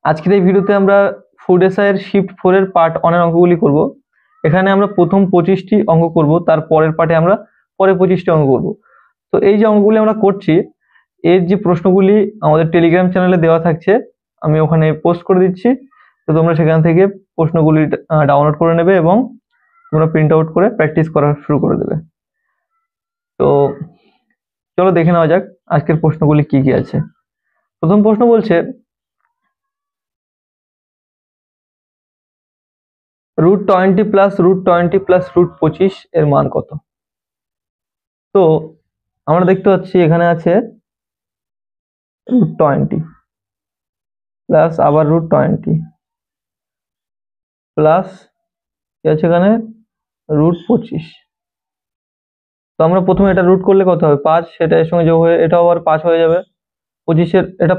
আজকের এই ভিডিওতে আমরা ফুড এসআই এর শিফট 4 এর পার্ট 1 এর অঙ্কগুলি করব। এখানে আমরা প্রথম 25টি অঙ্ক করব, তার পরের পার্টে আমরা পরে 25টি অঙ্ক করব। তো এই যে অঙ্কগুলি আমরা করছি, এর যে প্রশ্নগুলি আমাদের টেলিগ্রাম চ্যানেলে দেওয়া থাকছে, আমি ওখানে পোস্ট করে দিচ্ছি। তো তোমরা সেখান থেকে প্রশ্নগুলি ডাউনলোড করে নেবে এবং তোমরা প্রিন্ট আউট করে প্র্যাকটিস করা শুরু করে দেবে। তো চলো দেখে নেওয়া যাক আজকের প্রশ্নগুলি কি কি আছে। প্রথম প্রশ্ন বলছে √20 প্লাস √20 প্লাস √25 এর মান কত? তো আমরা দেখতে পাচ্ছি এখানে আছে √20 প্লাস আবার √20 প্লাস কি আছে এখানে √25। তো আমরা প্রথমে এটা রুট করলে কত হবে 5, সেটা এর সঙ্গে যোগ হয়ে এটাও আবার 5 হয়ে যাবে। 25 এর এটা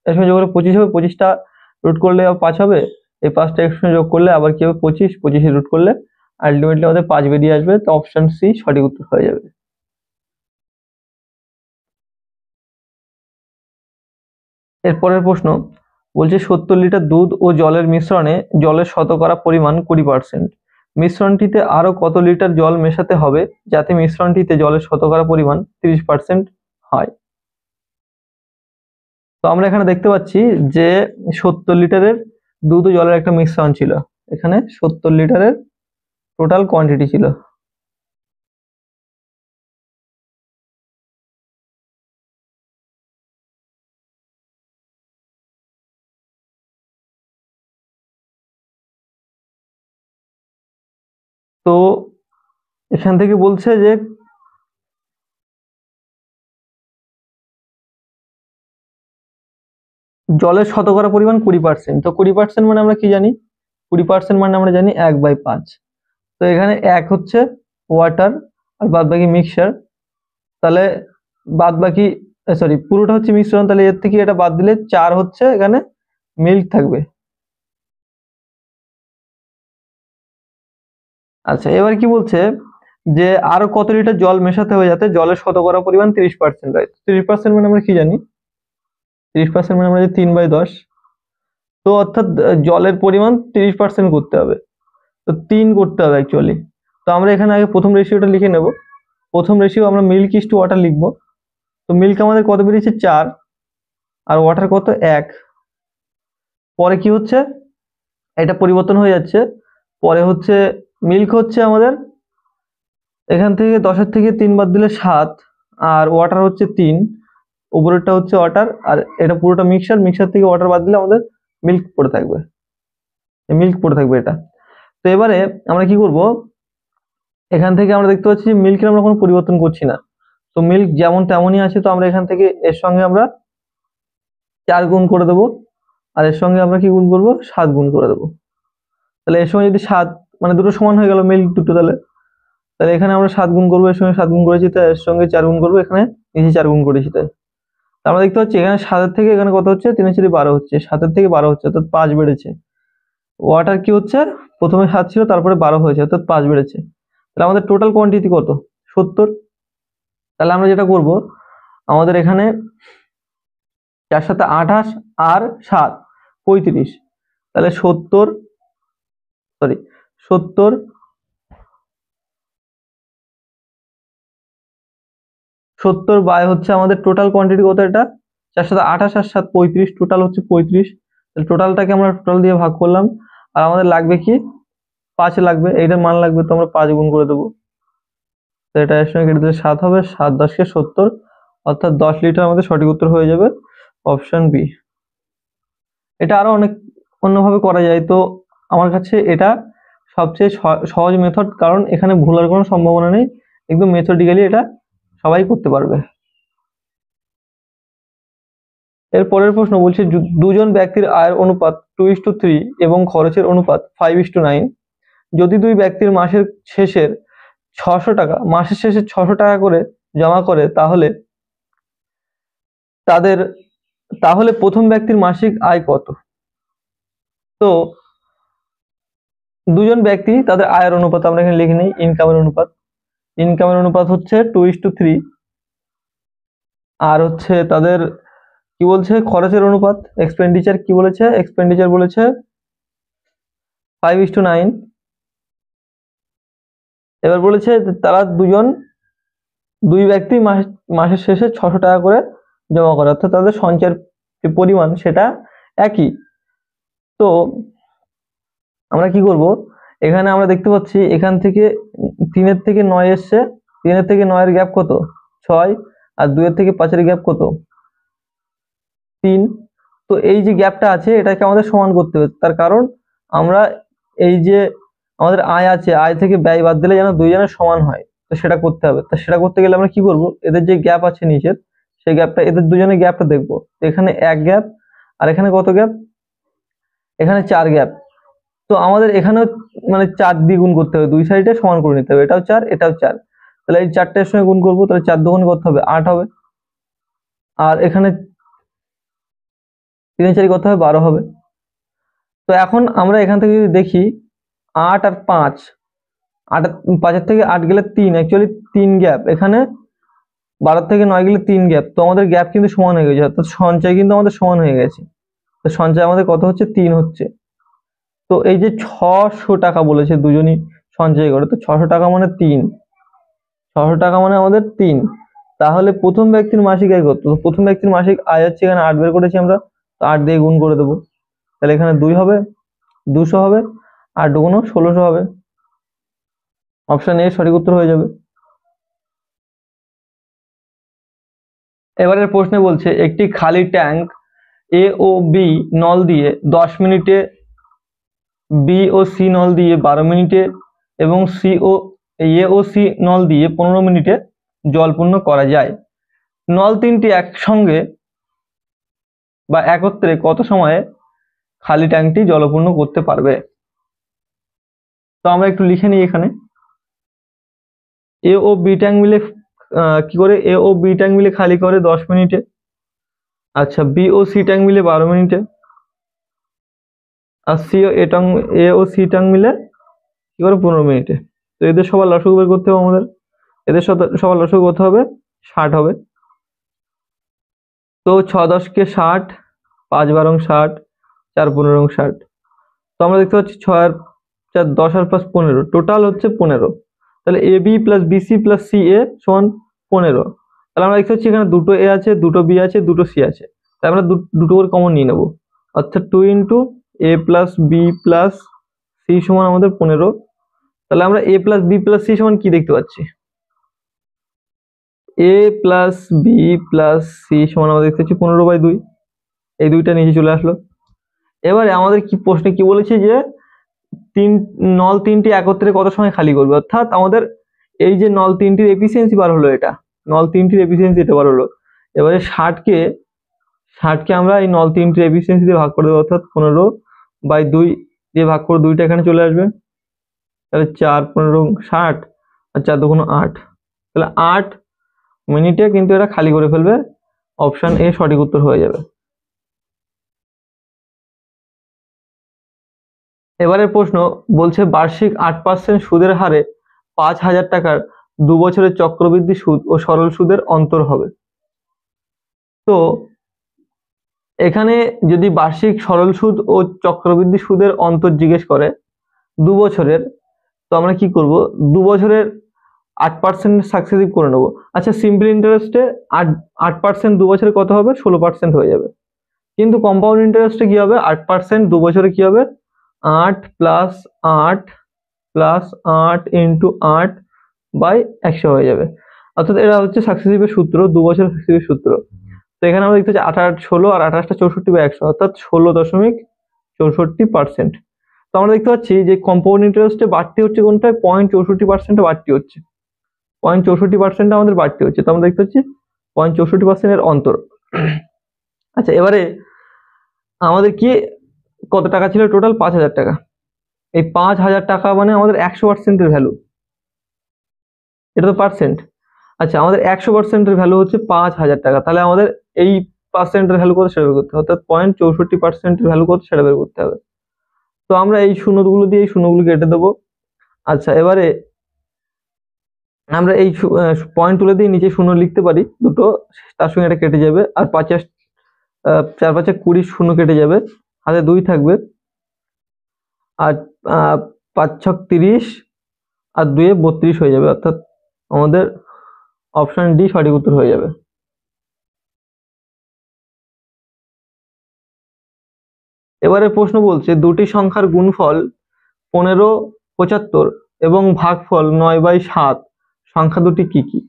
এর সঙ্গে যোগ করলে 25 হবে, 25টা রুট করলে আবার 5 হবে, এই 5টা এর সঙ্গে যোগ করলে আবার কি হবে 25, 25 এর রুট করলে আলটিমেটলি আমাদের 5 বেরিয়ে আসবে। তো অপশন সি সঠিক উত্তর হয়ে যাবে। এর পরের প্রশ্ন বলছে 70 লিটার দুধ ও জলের মিশ্রণে জলের শতকরা পরিমাণ 20%। মিশ্রণটিতে আরো কত লিটার জল মেশাতে হবে যাতে মিশ্রণটিতে জলের শতকরা পরিমাণ 30% হয়? তো আমরা এখানে দেখতে পাচ্ছি যে 70 লিটারের দুধ ও জলের একটা মিশ্রণ ছিল। এখানে 70 লিটারের টোটাল কোয়ান্টিটি ছিল। তো এখান থেকে বলছে যে জলের শতকরা পরিমাণ 20%। তো 20% মানে আমরা কি জানি? 20% মানে আমরা জানি 1/5। তো এখানে 1 হচ্ছে ওয়াটার আর বাদ বাকি মিক্সচার। তাহলে বাদ বাকি সরি পুরোটা হচ্ছে মিশ্রণ, তাহলে এর থেকে এটা বাদ দিলে 4 হচ্ছে এখানে মিল্ক থাকবে। আচ্ছা, এবার কি বলছে যে আরো কত লিটার জল মেশাতে হবে যাতে জলের শতকরা পরিমাণ 30% হয়। 30% মানে আমরা কি জানি? 30% মানে আমরা জানি 3/10। তো অর্থাৎ জলের পরিমাণ 30% করতে হবে, তো 3 করতে হবে অ্যাকচুয়ালি। তো আমরা এখানে আগে প্রথম রেশিওটা লিখে নেব। প্রথম রেশিও আমরা মিল্ক ইস টু ওয়াটার লিখবো। তো মিল্ক আমাদের কত বেরিয়েছে 4, আর ওয়াটার কত 1। পরে কি হচ্ছে এটা পরিবর্তন হয়ে যাচ্ছে, পরে হচ্ছে মিল্ক হচ্ছে আমাদের এখান থেকে 10-এর থেকে 3 বাদ দিলে 7, আর ওয়াটার হচ্ছে 3, উপরেরটা হচ্ছে ওয়াটার, আর এটা পুরোটা মিক্সচার, মিক্সচার থেকে ওয়াটার বাদ দিলে আমাদের মিল্ক পড়ে থাকবে, মিল্ক পড়ে থাকবে এটা। তো এবারে আমরা কি করব, এখান থেকে আমরা দেখতে পাচ্ছি মিল্কের আমরা কোনো পরিবর্তন করছি না, তো মিল্ক যেমন তেমনই আছে। তো আমরা এখান থেকে এর সঙ্গে আমরা 4 গুণ করে দেবো, আর এর সঙ্গে আমরা কি গুণ করব 7 গুণ করে দেবো। তাহলে এর সঙ্গে যদি 7 মানে দুটো সমান হয়ে গেল মিল্ক দুটো, তাহলে তাহলে এখানে আমরা 7 গুণ করবো, এর সঙ্গে 7 গুণ করেছি, তাই এর সঙ্গে 4 গুণ করবো, এখানে নিচে 4 গুণ করেছি। তাই আমরা দেখতে পাচ্ছি এখানে 7 থেকে এখানে কত হচ্ছে 3 12 হচ্ছে, 7 থেকে 12 হচ্ছে, অর্থাৎ 5 বেড়েছে। ওয়াটার কি হচ্ছে প্রথমে 7 ছিল তারপরে 12 হয়েছে, অর্থাৎ 5 বেড়েছে। তাহলে আমাদের টোটাল কোয়ান্টিটি কত 70। তাহলে আমরা যেটা করব, আমাদের এখানে 4 7 28 আর 7 35, তাহলে 70 সরি 70 70 বাই হচ্ছে আমাদের টোটাল কোয়ান্টিটি কত, এটা 4 7 28 আর 7 35, টোটাল হচ্ছে 35। তাহলে টোটালটাকে আমরা টোটাল দিয়ে ভাগ করলাম, আর আমাদের লাগবে কি 5 লাগবে, এইটার মান লাগবে, তো আমরা 5 গুণ করে দেবো। তো এটা এর সঙ্গে কেটে দিলে 7 হবে, 7 10 কে 70, অর্থাৎ 10 লিটার আমাদের সঠিক উত্তর হয়ে যাবে অপশন বি। এটা আরো অনেক অন্যভাবে করা যায়, তো আমার কাছে এটা সবচেয়ে সহজ মেথড, কারণ এখানে ভুলার কোনো সম্ভাবনা নেই, একদম মেথডিক্যালি এটা সবাই করতে পারবে। এর পরের প্রশ্ন বলছে দুজন ব্যক্তির আয়ের অনুপাত 2:3 এবং খরচের অনুপাত 5:9। যদি দুই ব্যক্তির মাসের শেষের 600 টাকা মাসের শেষে 600 টাকা করে জমা করে, তাদের তাহলে প্রথম ব্যক্তির মাসিক আয় কত? তো দুজন ব্যক্তি তাদের আয়ের অনুপাত আমরা এখানে লিখে নিই, ইনকামের অনুপাত। ইনকামের অনুপাত হচ্ছে 2:3, আর হচ্ছে তাদের কি বলছে খরচের অনুপাত এক্সপেন্ডিচার, কি বলেছে এক্সপেন্ডিচার বলেছে 5:9। এবার বলেছে তারা দুই ব্যক্তি মাসের শেষে 600 টাকা করে জমা করে, অর্থাৎ তাদের সঞ্চয়ের যে পরিমাণ সেটা একই। তো আমরা কি করব, এখানে আমরা দেখতে পাচ্ছি এখান থেকে 3 থেকে 9 এসছে, 3 থেকে 9 গ্যাপ কত 6, আর 2 থেকে 5 গ্যাপ কত 3। তো এই যে গ্যাপটা আছে এটাকে আমাদের সমান করতে হবে, তার কারণ আমরা এই যে আমাদের আয় আছে, আয় থেকে ব্যয় বাদ দিলে যেন দুইজনের সমান হয়, তো সেটা করতে হবে। তো সেটা করতে গেলে আমরা কি করব, এদের যে গ্যাপ আছে নিচের সেই গ্যাপটা, এদের দুজনের গ্যাপটা দেখবো। এখানে 1 গ্যাপ আর এখানে কত গ্যাপ, এখানে 4 গ্যাপ। তো আমাদের এখানেও মানে 4 দিয়ে গুণ করতে হবে, দুই সাইডে সমান করে নিতে হবে, এটাও 4 এটাও 4। তাহলে এই 4টার সঙ্গে গুণ করবো, তাহলে 4 দুগুণ কত হবে 8 হবে, আর এখানে 3 4 কত হবে 12 হবে। তো এখন আমরা এখান থেকে যদি দেখি 8 আর 5, 8 5 থেকে 8 গেলে 3, অ্যাকচুয়ালি 3 গ্যাপ, এখানে 12 থেকে 9 গেলে 3 গ্যাপ, তো আমাদের গ্যাপ কিন্তু সমান হয়ে গেছে, অর্থাৎ সঞ্চয় কিন্তু আমাদের সমান হয়ে গেছে। তো সঞ্চয় আমাদের কত হচ্ছে 3 হচ্ছে। তো এই যে 600 টাকা বলেছে দুজনই সঞ্চয় করে, তো 600 টাকা মানে 3, 600 টাকা মানে আমাদের 3। তাহলে প্রথম ব্যক্তির মাসিক আয় কত, প্রথম ব্যক্তির মাসিক আয় হচ্ছে এখানে 8 বের করেছি আমরা, তো 8 দিয়ে গুণ করে দেবো, তাহলে এখানে 2 হবে, 200 হবে, আর দুগুণ 1600 হবে। অপশন এ সঠিক উত্তর হয়ে যাবে। এবারের প্রশ্নে বলছে একটি খালি ট্যাঙ্ক এ ও বি নল দিয়ে 10 মিনিটে, বি ও সি নল দিয়ে 12 মিনিটে এবং এ ও সি নল দিয়ে 15 মিনিটে জল পূর্ণ করা যায়। নল তিনটি একসঙ্গে বা একত্রে কত সময়ে খালি ট্যাঙ্কটি জলপূর্ণ করতে পারবে? তো আমরা একটু লিখে নিই এখানে, এ ও বি ট্যাঙ্ক মিলে কি করে, এ ও বি ট্যাঙ্ক মিলে খালি করে 10 মিনিটে, আচ্ছা বি ও সি ট্যাঙ্ক মিলে 12 মিনিটে, আর এ ও সি ট্যাঙ্ক মিলে কি করে 15 মিনিটে। তো এদের সবার লসাগু বের করতে হবে আমাদের, এদের সবার লসাগু কত হবে 60 হবে। তো 6 10 কে 60, 5 12 60, 4 15 60। তো আমরা দেখতে পাচ্ছি 6 আর 4 10 আর 5 15, টোটাল হচ্ছে 15। তাহলে A B plus B C plus C A সমান 15। তাহলে আমরা দেখতে পাচ্ছি এখানে দুটো এ আছে, দুটো বি আছে, দুটো সি আছে, তাই আমরা দুটো করে কমন নিয়ে নেব, অর্থাৎ 2 ইন্টু এ প্লাস বি প্লাস সি সমান আমাদের 15। তাহলে আমরা এ প্লাস বি প্লাস সি সমান কি দেখতে পাচ্ছি, এ প্লাস বি প্লাস সি সমান আমরা দেখতে পাচ্ছি 15/2, এই দুইটা নিচে চলে আসলো। এবারে আমাদের কি প্রশ্নে কি বলেছে যে নল তিনটি একত্রে কত সময় খালি করবে, অর্থাৎ আমাদের এই যে নল তিনটির এফিসিয়েন্সি বার হলো, এটা নল তিনটির এফিসিয়েন্সি এটা বার হলো। এবারে 60কে আমরা এই নল তিনটির এফিসিয়েন্সি দিয়ে ভাগ করে দেবো, অর্থাৎ 15/2 দিয়ে ভাগ করে 2টা এখানে চলে আসবে, তাহলে 4 15 60 আর 4 2 8, তাহলে 8 মিনিটে কিন্তু এটা খালি করে ফেলবে। অপশন এ সঠিক উত্তর হয়ে যাবে। এবারের প্রশ্ন বলছে বার্ষিক 8% সুদের হারে 5,000 টাকার 2 বছরের চক্রবৃদ্ধি সুদ ও সরল সুদের অন্তর হবে। তো এখানে যদি বার্ষিক সরল সুদ ও চক্রবৃদ্ধি সুদের অন্তর জিজ্ঞেস করে 2 বছরের, তো আমরা কি করব, 2 বছরের 8% সাকসেসিভ করে নেব। আচ্ছা সিম্পল ইন্টারেস্টে 8% 2 বছরে কত হবে 16% হয়ে যাবে, কিন্তু কম্পাউন্ড ইন্টারেস্টে কি হবে 8% 2 বছরে কি হবে 8 প্লাস 8 প্লাস 8 ইন্টু 8/100 হয়ে যাবে। অর্থাৎ এটা হচ্ছে সাকসেসিভের সূত্র, 2 বছরের সাকসেসিভের সূত্র। তো এখানে আমরা দেখতে পাচ্ছি 8 8 16 আর 28টা 64/100, অর্থাৎ 16.64%। তো আমরা দেখতে পাচ্ছি যে কম্পাউন্ড ইন্টারেস্টে বাড়তি হচ্ছে কোনটা 0.64% বাড়তি হচ্ছে, 0.64% আমাদের বাড়তি হচ্ছে। তো আমরা দেখতে পাচ্ছি 0.64% এর অন্তর। আচ্ছা এবারে আমাদের কি কত টাকা ছিল টোটাল 5,000 টাকা, এই 5,000 টাকা মানে আমাদের 100% এর ভ্যালু, এটা তো পার্সেন্ট। আচ্ছা আমাদের 100% এর ভ্যালু হচ্ছে 5,000 টাকা, তাহলে আমাদের এই পার্সেন্টের ভ্যালু কত সেটা বের করতে হবে, অর্থাৎ 0.64% এর ভ্যালু কত সেটা বের করতে হবে। তো আমরা এই শূন্যগুলো দিয়ে এই শূন্যগুলো কেটে দেবো। আচ্ছা এবারে আমরা এই পয়েন্ট তুলে দিয়ে নিচে শূন্য লিখতে পারি দুটো, তার সঙ্গে এটা কেটে যাবে, আর 4 5 20, শূন্য কেটে যাবে, হাতে 2 থাকবে, আর 5 6 30, আর 2 এ 32 হয়ে যাবে, অর্থাৎ আমাদের অপশন ডি সঠিক উত্তর হয়ে যাবে। এবারে প্রশ্ন বলছে দুটি সংখ্যার গুণফল 15 75 এবং ভাগফল 9/7 সংখ্যা দুটি কি কি?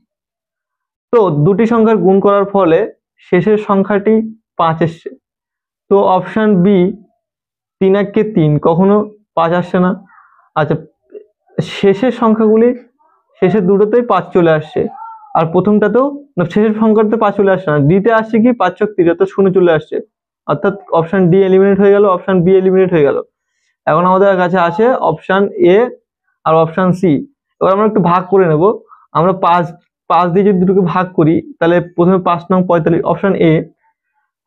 তো দুটি সংখ্যার গুণ করার ফলে শেষের সংখ্যাটি 5 এসছে, তো অপশন বি 3 1 3, কখনো 5 আসছে না। আচ্ছা, শেষের সংখ্যাগুলি, শেষের দুটোতেই 5 চলে আসছে, আর প্রথমটাতেও না, শেষের সংখ্যাতে 5 চলে আসছে না, ডিতে আসছে কি 5 6 30, অর্থাৎ 0 চলে আসছে, অর্থাৎ অপশন ডি এলিমিনেট হয়ে গেল, অপশন বি এলিমিনেট হয়ে গেল। এখন আমাদের কাছে আছে অপশন এ আর অপশন সি। এবার আমরা একটু ভাগ করে নেব। আমরা 5 দিয়ে যদি দুটোকে ভাগ করি, তাহলে প্রথমে 5 নং 45, অপশন এ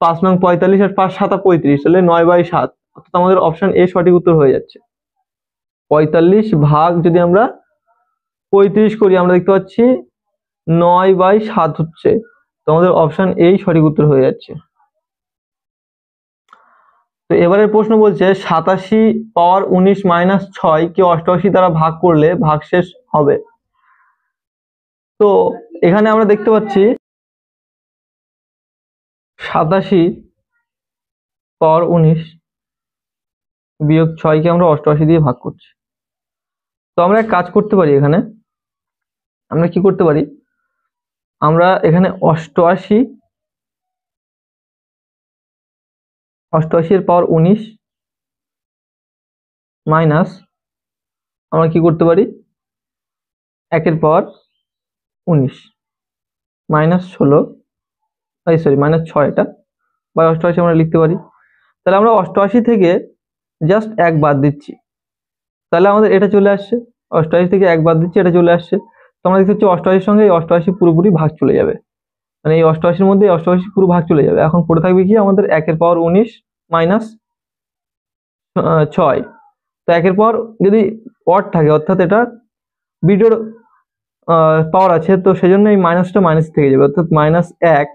5 নং 45 আর 5 7 35, তাহলে 9/7, অর্থাৎ আমাদের অপশন এ সঠিক উত্তর হয়ে যাচ্ছে। 45 ভাগ যদি আমরা 35 করি, আমরা দেখতে পাচ্ছি 9/7 হচ্ছে, তো আমাদের অপশন এই সঠিক উত্তর হয়ে যাচ্ছে। তো এবারের প্রশ্ন বলছে 87 পাওয়ার 19 মাইনাস 6 কে 88 দ্বারা ভাগ করলে ভাগশেষ হবে। তো এখানে আমরা দেখতে পাচ্ছি 87 পাওয়ার 19 বিয়োগ 6 কে আমরা 88 দিয়ে ভাগ করছি। তো আমরা এক কাজ করতে পারি, এখানে আমরা কি করতে পারি, আমরা এখানে 88 এর পাওয়ার 19 মাইনাস আমরা কি করতে পারি 1 এর পাওয়ার 19 মাইনাস 16, সরি মাইনাস 6, এটা বা 88 আমরা লিখতে পারি। তাহলে আমরা 88 থেকে জাস্ট 1 বাদ দিচ্ছি, তাহলে আমাদের এটা চলে আসছে, 88 থেকে 1 বাদ দিচ্ছি, এটা চলে আসছে। তো আমরা দেখতে পাচ্ছি 88 সঙ্গে এই 88 পুরোপুরি ভাগ চলে যাবে, মানে এই 88 মধ্যে 88 পুরো ভাগ চলে যাবে। এখন পড়ে থাকবে কি আমাদের 1 এর পাওয়ার 19 মাইনাস 6। তো 1 এর পাওয়ার যদি অড থাকে, অর্থাৎ এটা বিজোড় পাওয়ার আছে, তো সেজন্য এই মাইনাসটা মাইনাস থেকে যাবে, অর্থাৎ -1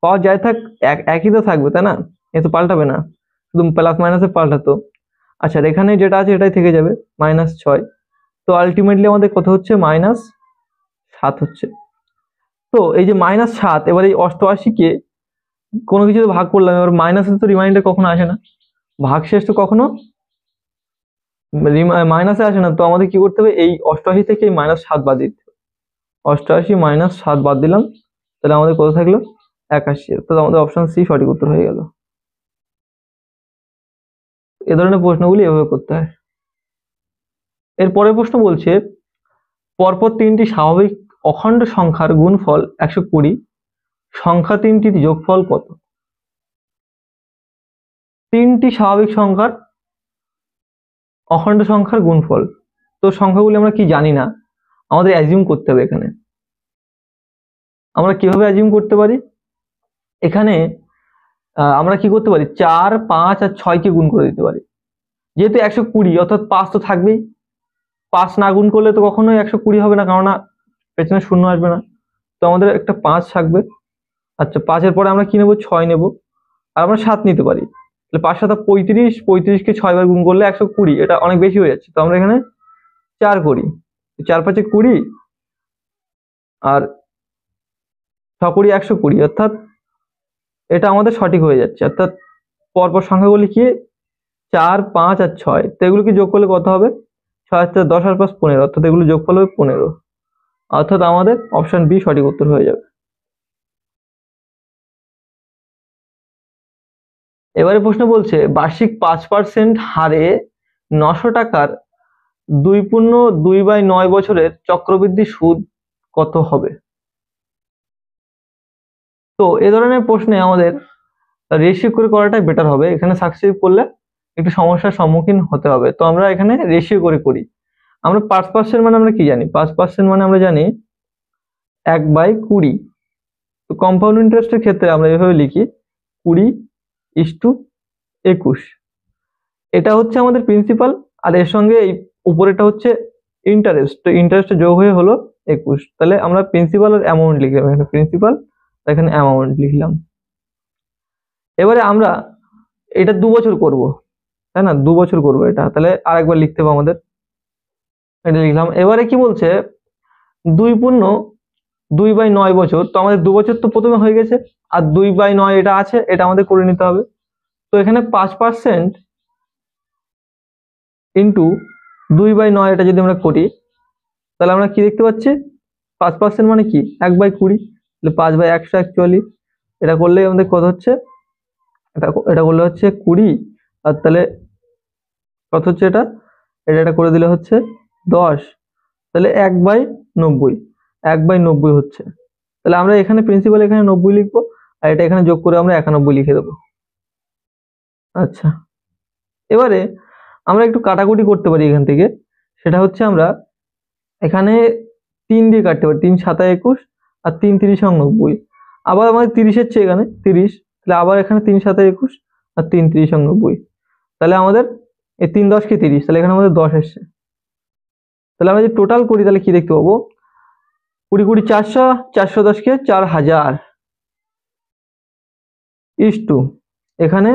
পাওয়ার যাই থাক একই তো থাকবে, তাই না? এ তো পাল্টাবে না, শুধু প্লাস মাইনাসে পাল্টাতো। আচ্ছা, এখানে যেটা আছে এটাই থেকে যাবে, -6। তো আলটিমেটলি আমাদের কত হচ্ছে, -7 হচ্ছে। তো এই যে -7, এবার এই 88 কে কোনো কিছু ভাগ করলাম, এবার মাইনাসে তো রিমাইন্ডার কখনো আসে না, ভাগশেষ তো কখনো মাইনাসে আসে না। তো আমাদের কি করতে হবে, এই 88 থেকে এই -7 বাদ দিতে হবে। 88 -7 বাদ দিলাম, তাহলে আমাদের কত থাকলো, 81। তাহলে আমাদের অপশন সি সঠিক উত্তর হয়ে গেল। এ ধরনের প্রশ্নগুলি এভাবে করতে হয়। এর পরের প্রশ্ন বলছে পরপর 3টি স্বাভাবিক অখণ্ড সংখ্যার গুণফল 120, সংখ্যা 3টির যোগফল কত? 3টি স্বাভাবিক সংখ্যার অখণ্ড সংখ্যার গুণফল। তো সংখ্যাগুলি আমরা কি জানি না, আমাদের অ্যাজিউম করতে হবে। এখানে আমরা কিভাবে অ্যাজিউম করতে পারি, এখানে আমরা কি করতে পারি, 4 5 আর 6 কে গুণ করে দিতে পারি। যেহেতু 120, অর্থাৎ 5 তো থাকবেই, 5 না গুণ করলে তো কখনোই 120 হবে না, কারণ পেছনে শূন্য আসবে না। তো আমাদের একটা 5 থাকবে। আচ্ছা, 5 এর পরে আমরা কি নেব, 6 নেব, আর আমরা 7 নিতে পারি। তাহলে 5 7 35, 35 কে 6 বার গুণ করলে 120, এটা অনেক বেশি হয়ে যাচ্ছে। তো আমরা এখানে 4 করি, 4 5 20, আর 6 করি 120, অর্থাৎ এটা আমাদের সঠিক হয়ে যাচ্ছে। অর্থাৎ পরপর সংখ্যাগুলি কি, 4 5 আর 6, তো এগুলোকে যোগ করলে কত হবে, 6 4 10 আর 5 15, অর্থাৎ এগুলো যোগফল হবে 15, অর্থাৎ আমাদের অপশন বি সঠিক উত্তর হয়ে যাবে। এবারে প্রশ্ন বলছে বার্ষিক 5% হারে 900 টাকার 2.2/9 বছরের চক্রবৃদ্ধি সুদ কত হবে? তো এ ধরনের প্রশ্নে আমাদের রেশিও করে করাটাই বেটার হবে। এখানে সাকসেসিভ করলে একটু সমস্যার সম্মুখীন হতে হবে, তো আমরা এখানে রেশিও করে করি। আমরা 5% মানে আমরা কি জানি, 5% মানে আমরা জানি 1/20। তো কম্পাউন্ড ইন্টারেস্টের ক্ষেত্রে আমরা এভাবে লিখি 20:21। এটা হচ্ছে আমাদের প্রিন্সিপাল, আর এর সঙ্গে এই উপরেটা হচ্ছে ইন্টারেস্ট, তো ইন্টারেস্ট যোগ হয়ে হলো 21। তাহলে আমরা প্রিন্সিপাল আর অ্যামাউন্ট লিখলাম, এখানে প্রিন্সিপাল, এখানে অ্যামাউন্ট লিখলাম। এবারে আমরা এটা 2 বছর করব, তাই না? 2 বছর করবো এটা, তাহলে আরেকবার লিখতে হবে আমাদের। এটা লিখলাম। এবারে কি বলছে, 2 × 2 = 9 বছর। তো আমাদের 2 বছর তো প্রথমে হয়ে গেছে, আর 2/9 এটা আছে, এটা আমাদের করে নিতে হবে। তো এখানে 5% ইন্টু 2/9 এটা যদি আমরা করি, তাহলে আমরা কি দেখতে পাচ্ছি, 5% মানে কি 1/20, তাহলে 5/141। এটা করলেই আমাদের কত হচ্ছে, এটা করলে হচ্ছে 20। আর তাহলে কত হচ্ছে এটা, এটা করে দিলে হচ্ছে 10। তাহলে 1/90, 1/90 হচ্ছে। তাহলে আমরা এখানে প্রিন্সিপাল এখানে 90 লিখবো, আর এটা এখানে যোগ করে আমরা 91 লিখে দেবো। আচ্ছা, এবারে আমরা একটু কাটাকুটি করতে পারি এখান থেকে। সেটা হচ্ছে আমরা এখানে 3 দিয়ে কাটতে পারি, 3 × 7 = 21, আর 3 × 3 = 90। আবার আমাদের 30-এর চেয়ে এখানে 30, তাহলে আবার এখানে 3 × 7 = 21, আর 3 × 3 = 90। তাহলে আমাদের এই 3 × 10 = 30, তাহলে এখানে আমাদের 10 এসছে। তাহলে আমরা যদি টোটাল করি তাহলে কি দেখতে পাবো, 20 × 20 = 400, 410 কে 4000 ইস্টু এখানে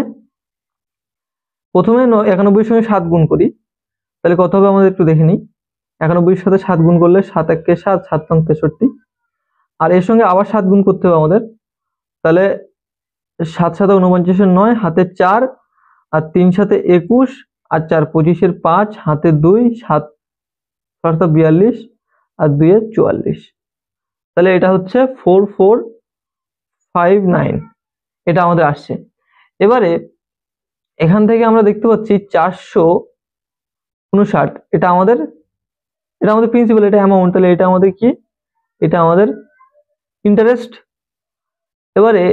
প্রথমে 91 এর সঙ্গে 7 গুণ করি, তাহলে কত হবে আমাদের একটু দেখে নিই। 91 এর সাথে 7 গুণ করলে 7 × 1 = 7, 7 × 5 = 63। আর এর সঙ্গে আবার 7 গুণ করতে হবে আমাদের, তাহলে 7 × 7 = 49, 9 হাতে 4, আর 3 × 7 = 21, আর 4 × 25 = 5, হাতে 2, 7 × 7 = 42, আর 2 × 44। তাহলে এটা হচ্ছে 4459, এটা আমাদের আসছে। এবারে এখান থেকে আমরা দেখতে পাচ্ছি 459, এটা আমাদের প্রিন্সিপাল, এটা অ্যামাউন্ট। তাহলে এটা আমাদের কি, এটা আমাদের ইন্টারেস্ট। এবারে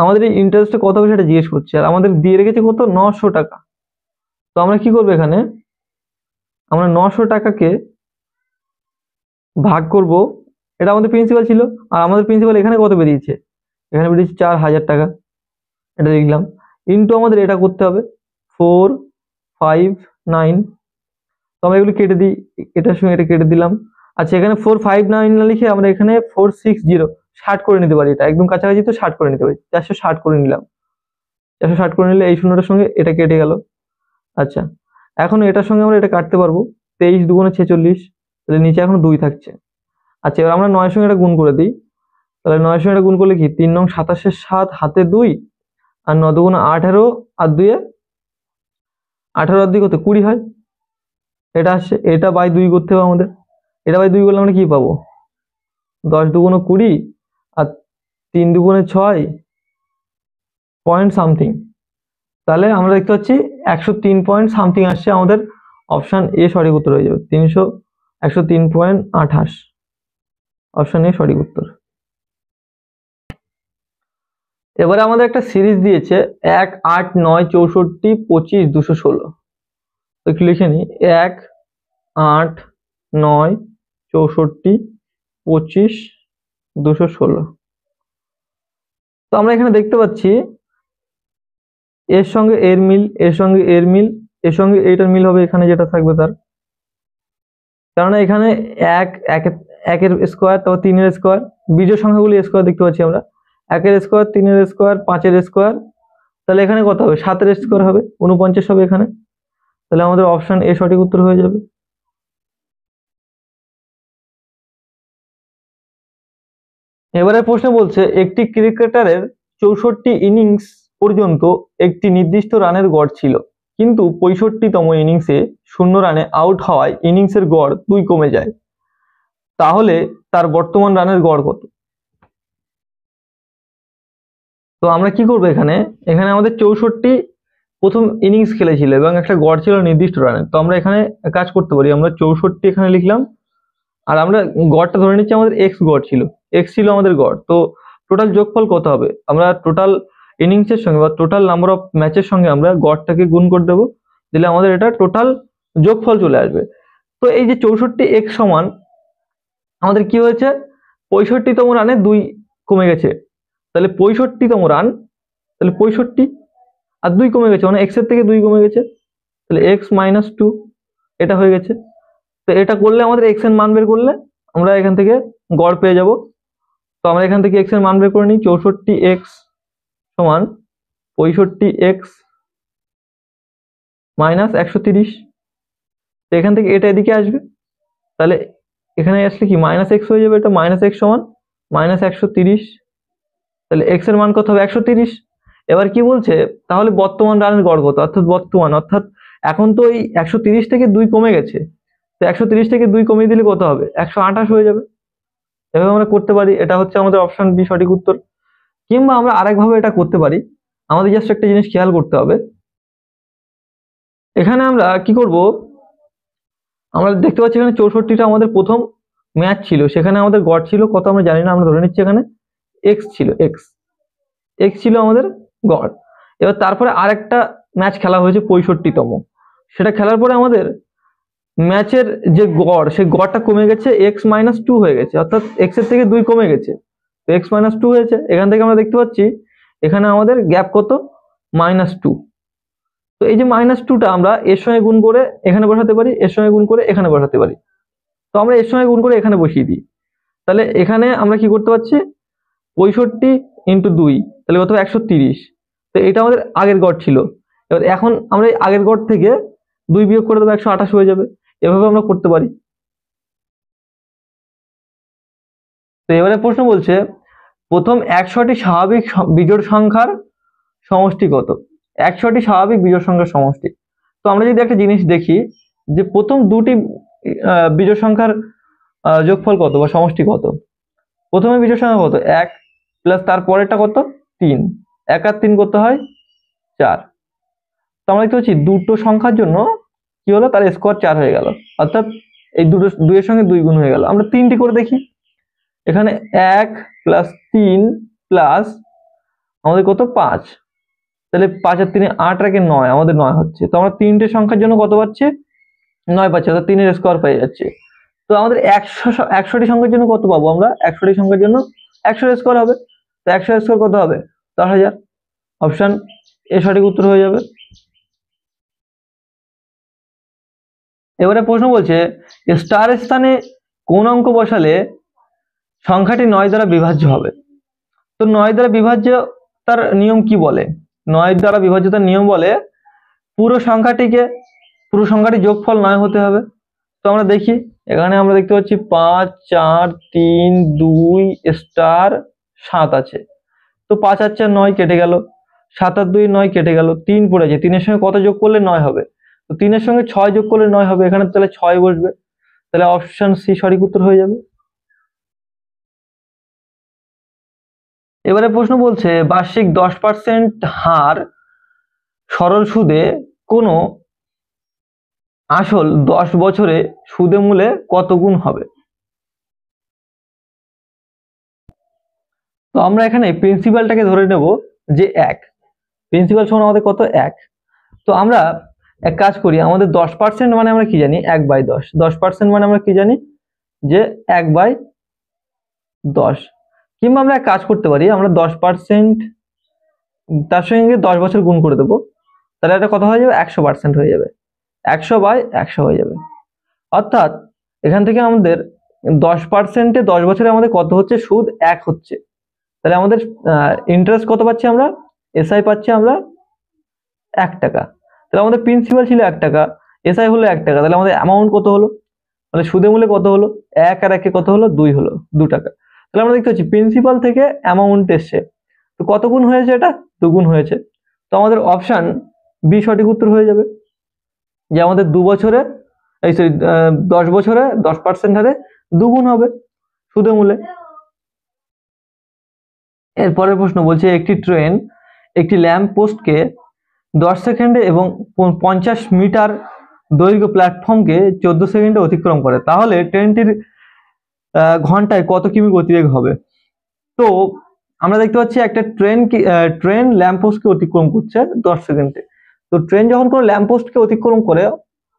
আমাদের এই ইন্টারেস্টে কত হবে সেটা জিজ্ঞেস করছে, আর আমাদের দিয়ে রেখেছে কত, 900 টাকা। তো আমরা কি করবো, এখানে আমরা 900 টাকাকে ভাগ করব, এটা আমাদের প্রিন্সিপাল ছিল, আর আমাদের প্রিন্সিপাল এখানে কত বেরিয়েছে, এখানে বেরিয়েছে 4000 টাকা, এটা লিখলাম। ইন্টু আমাদের এটা করতে হবে 459। তো আমরা এগুলো কেটে দিই, এটার সঙ্গে এটা কেটে দিলাম। আচ্ছা, এখানে 459 না লিখে আমরা এখানে 460, 60 করে নিতে পারি, এটা একদম কাছাকাছি, তো 60 করে নিতে পারি, 460 করে নিলাম। 460 করে নিলে এই শূন্যটার সঙ্গে এটা কেটে গেল। আচ্ছা, এখন এটার সঙ্গে আমরা এটা কাটতে পারবো, 23 × 2 = 46, তাহলে নিচে এখন 2 থাকছে। আচ্ছা, এবার আমরা 9 সঙ্গে এটা গুণ করে দিই, তাহলে 9 সঙ্গে এটা গুণ করলে কি, 3 × 27 = 7, হাতে 2, আর 9 × 2 = 18, আর 2 18, আর 2 কত, 20 হয়। এটা আসছে, এটা বাই 2 করতে হবে আমাদের। এটা বাই 2 করলে আমরা কি পাবো, 10 × 2 = 20, আর 3 × 2 = 6 পয়েন্ট সামথিং। তাহলে আমরা দেখতে পাচ্ছি 103 পয়েন্ট সামথিং আসছে। আমাদের অপশন এ সঠিক উত্তর হয়ে যাবে, 103.28, অপশন এ সঠিক উত্তর। এবারে আমাদের একটা সিরিজ দিয়েছে 1, 8, 9, 64, 25, 216। তো একটু লিখে নিই, 1, 8, 9, 64, 25, 216। তো আমরা এখানে দেখতে পাচ্ছি এর সঙ্গে এর মিল, এর সঙ্গে এর মিল, এর সঙ্গে এইটার মিল হবে, এখানে যেটা থাকবে তার, কারণ এখানে 1 এর স্কোয়ার, তারপর 3 এর স্কোয়ার, বিজোড় সংখ্যাগুলি স্কোয়ার দেখতে পাচ্ছি আমরা, 1 এর স্কোয়ার, 3 এর স্কোয়ার, 5 এর স্কোয়ার, তাহলে এখানে কত হবে, 7 এর স্কোয়ার হবে, 49 হবে এখানে। তাহলে আমাদের অপশন এ সঠিক উত্তর হয়ে যাবে। এবারে প্রশ্ন বলছে, একটি ক্রিকেটারের 64 ইনিংস পর্যন্ত একটি নির্দিষ্ট রানের গড় ছিল, কিন্তু 65তম ইনিংসে 0 রানে আউট হওয়ায় ইনিংসের গড় 2 কমে যায়, তাহলে তার বর্তমান রানের গড় কত? তো আমরা কি করবো, এখানে আমাদের 64 প্রথম ইনিংস খেলেছিল এবং একটা গড় ছিল নির্দিষ্ট রানের। তো আমরা এখানে কাজ করতে পারি, আমরা 64 এখানে লিখলাম, আর আমরা গড়টা ধরে নিচ্ছি আমাদের এক্স গড় ছিল, এক্স ছিল আমাদের গড়। তো টোটাল যোগফল কত হবে, আমরা টোটাল ইনিংসের সঙ্গে বা টোটাল নাম্বার অফ ম্যাচের সঙ্গে আমরা গড়টাকে গুণ করে দেবো, দিলে আমাদের এটা টোটাল যোগফল চলে আসবে। তো এই যে 64 এক্স সমান আমাদের কি হয়েছে, 65তম রানে 2 কমে গেছে, তাহলে 65তম রান, তাহলে 65 আর 2 কমে গেছে, মানে এক্স এর থেকে 2 কমে গেছে, তাহলে এক্স মাইনাস 2 এটা হয়ে গেছে। তো এটা করলে আমাদের এক্স এর মান বের করলে আমরা এখান থেকে গড় পেয়ে যাব। তো আমরা এখান থেকে এক্স এর মান বের করে নিই, 64x সমান 65x মাইনাস 130। তো এখান থেকে এটা এদিকে আসবে, তাহলে এখানে আসলে কি মাইনাস এক্স হয়ে যাবে, এটা মাইনাস এক্স সমান মাইনাস 130। তাহলে এক্স এর মান কত হবে 130। এবার কি বলছে, তাহলে বর্তমান রানের গড় কত, অর্থাৎ এখন তো এই 130 থেকে 2 কমে গেছে, তো 130 থেকে 2 কমিয়ে দিলে কত হবে 128 হয়ে যাবে। এভাবে আমরা করতে পারি, এটা হচ্ছে আমাদের অপশন বি সঠিক উত্তর। কিংবা আমরা আরেকভাবে এটা করতে পারি, আমাদের জাস্ট একটা জিনিস খেয়াল করতে হবে। এখানে আমরা কি করব, আমরা দেখতে পাচ্ছি এখানে 64টা আমাদের প্রথম ম্যাচ ছিল, সেখানে আমাদের গড় ছিল কত আমরা জানি না, আমরা ধরে নিচ্ছি এখানে এক্স ছিল, এক্স ছিল আমাদের গড়। এবার তারপরে আরেকটা ম্যাচ খেলা হয়েছে 65তম, সেটা খেলার পরে আমাদের ম্যাচের যে গড়, সেই গড়টা কমে গেছে এক্স মাইনাস 2 হয়ে গেছে, অর্থাৎ এক্স এর থেকে 2 কমে গেছে, তো এক্স মাইনাস 2 হয়েছে। এখান থেকে আমরা দেখতে পাচ্ছি এখানে আমাদের গ্যাপ কত -2। তো এই যে -2টা আমরা এর সঙ্গে গুণ করে এখানে বসাতে পারি, এর সঙ্গে গুণ করে এখানে বসাতে পারি। তো আমরা এর সঙ্গে গুণ করে এখানে বসিয়ে দিই, তাহলে এখানে আমরা কি করতে পারছি 65 × 2, তাহলে কত 130। তো এটা আমাদের আগের গড় ছিল, এবার এখন আমরা এই আগের গড় থেকে 2 বিয়োগ করে দেবো, 128 হয়ে যাবে। এভাবে আমরা করতে পারি। তো এবারে প্রশ্ন বলছে প্রথম 100টি স্বাভাবিক বিজোড় সংখ্যার সমষ্টি কত। 100টি স্বাভাবিক বিজোড় সংখ্যার সমষ্টি। তো আমরা যদি একটা জিনিস দেখি যে প্রথম দুটি বিজোড় সংখ্যার যোগফল কত বা সমষ্টি কত। প্রথমে বিজোড় সংখ্যা কত 1 প্লাস তার পরেরটা কত 3, 1 আর 3 করতে হয় 4। তো আমরা দেখতে পাচ্ছি দুটো সংখ্যার জন্য কি হলো, তার স্কোয়ার 4 হয়ে গেল, অর্থাৎ এই দুটো 2 এর সঙ্গে 2 গুণ হয়ে গেল। আমরা 3টি করে দেখি, এখানে 1 প্লাস 3 প্লাস আমাদের কত 5, তাহলে 5 আর 3 8 আর 9, আমাদের 9 হচ্ছে। তো আমরা তিনটে সংখ্যার জন্য কত পাচ্ছি 9 পাচ্ছি, অর্থাৎ 3 এর স্কোয়ার পেয়ে যাচ্ছে। তো আমাদের 100টি সংখ্যার জন্য কত পাবো আমরা, 100টি সংখ্যার জন্য 100 এর স্কোয়ার হবে, তো 100 এর স্কোয়ার কত হবে 10,000। অপশন এ সঠিক উত্তর হয়ে যাবে। এবারে প্রশ্ন বলছে স্টার স্থানে কোন অঙ্ক বসালে সংখ্যাটি 9 দ্বারা বিভাজ্য হবে। তো 9 দ্বারা বিভাজ্য তার নিয়ম কি বলে, 9 দ্বারা বিভাজ্যতার নিয়ম বলে পুরো সংখ্যাটি যোগফল 9 হতে হবে। তো আমরা দেখি, এখানে আমরা দেখতে পাচ্ছি 5 4 3 2 স্টার 7 আছে। তো 5 আর 4 9 কেটে গেল, 7 আর 2 9 কেটে গেল, 3 পড়েছে, 3 এর সঙ্গে কত যোগ করলে 9 হবে, তো 3 এর সঙ্গে 6 যোগ করলে 9 হবে, এখানে তাহলে 6 বসবে, তাহলে অপশন সি সঠিক উত্তর হয়ে যাবে। এবারে প্রশ্ন বলছে বার্ষিক 10% হার সরল সুদে কোনো আসল 10 বছরে সুদে মূলে কত গুণ হবে। তো আমরা এখানে প্রিন্সিপালটাকে ধরে নেব যে 1, প্রিন্সিপাল সমান আমাদের কত 1। তো আমরা এক কাজ করি, আমাদের 10% মানে আমরা কি জানি 1/10, 10% মানে আমরা কি জানি যে 1/10। কিংবা আমরা এক কাজ করতে পারি, আমরা 10% তার সঙ্গে 10 বছর গুণ করে দেবো, তাহলে এটা কত হয়ে যাবে 100% হয়ে যাবে, 100/100 হয়ে যাবে। অর্থাৎ এখান থেকে আমাদের 10%-এ 10 বছরে আমাদের কত হচ্ছে সুদ 1 হচ্ছে, তাহলে আমাদের ইন্টারেস্ট কত পাচ্ছি আমরা, এসআই পাচ্ছি আমরা 1 টাকা। তাহলে আমাদের প্রিন্সিপাল ছিল 1 টাকা, এসআই হলো 1 টাকা, তাহলে আমাদের অ্যামাউন্ট কত হলো, তাহলে সুদে মূলে কত হলো 1 আর 1 কত হলো 2 হলো, 2 টাকা। তাহলে আমরা দেখতে পাচ্ছি প্রিন্সিপাল থেকে অ্যামাউন্ট এসছে, তো কত গুণ হয়েছে, এটা 2 গুণ হয়েছে। তো আমাদের অপশন বি সঠিক উত্তর হয়ে যাবে, যে আমাদের 2 বছরে 10 বছরে 10% হারে 2 গুণ হবে সুদে মূলে। এরপরের প্রশ্ন বলছে একটি ট্রেন একটি ল্যাম্প পোস্টকে 10 সেকেন্ডে এবং 50 মিটার দৈর্ঘ্য প্ল্যাটফর্মকে 14 সেকেন্ডে অতিক্রম করে, তাহলে ট্রেনটির ঘন্টায় কত কিমি গতিবেগ হবে। তো আমরা দেখতে পাচ্ছি একটা ট্রেন ল্যাম্প পোস্টকে অতিক্রম করছে 10 সেকেন্ডে। তো ট্রেন যখন কোনো ল্যাম্প পোস্টকে অতিক্রম করে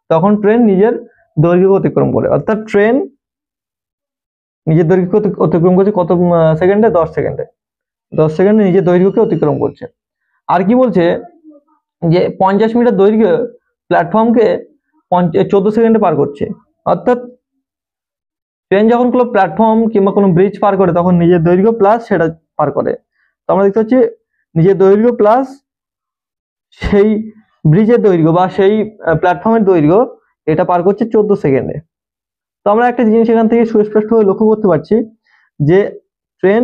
তখন ট্রেন নিজের দৈর্ঘ্য অতিক্রম করে, অর্থাৎ ট্রেন নিজের দৈর্ঘ্য অতিক্রম করছে কত সেকেন্ডে 10 সেকেন্ডে, 10 সেকেন্ডে নিজের দৈর্ঘ্যকে অতিক্রম করছে। আর কি বলছে যে 50 মিটার দৈর্ঘ্য প্ল্যাটফর্মকে 14 সেকেন্ডে পার করছে, অর্থাৎ ট্রেন যখন কোনো প্ল্যাটফর্ম কিংবা কোনো ব্রিজ পার করে তখন নিজের দৈর্ঘ্য প্লাস সেটা পার করে। তো আমরা দেখতে পাচ্ছি নিজের দৈর্ঘ্য প্লাস সেই ব্রিজের দৈর্ঘ্য বা সেই প্ল্যাটফর্মের দৈর্ঘ্য এটা পার করছে 14 সেকেন্ডে। তো আমরা একটা জিনিস এখান থেকে সুস্পষ্টভাবে লক্ষ্য করতে পারছি যে ট্রেন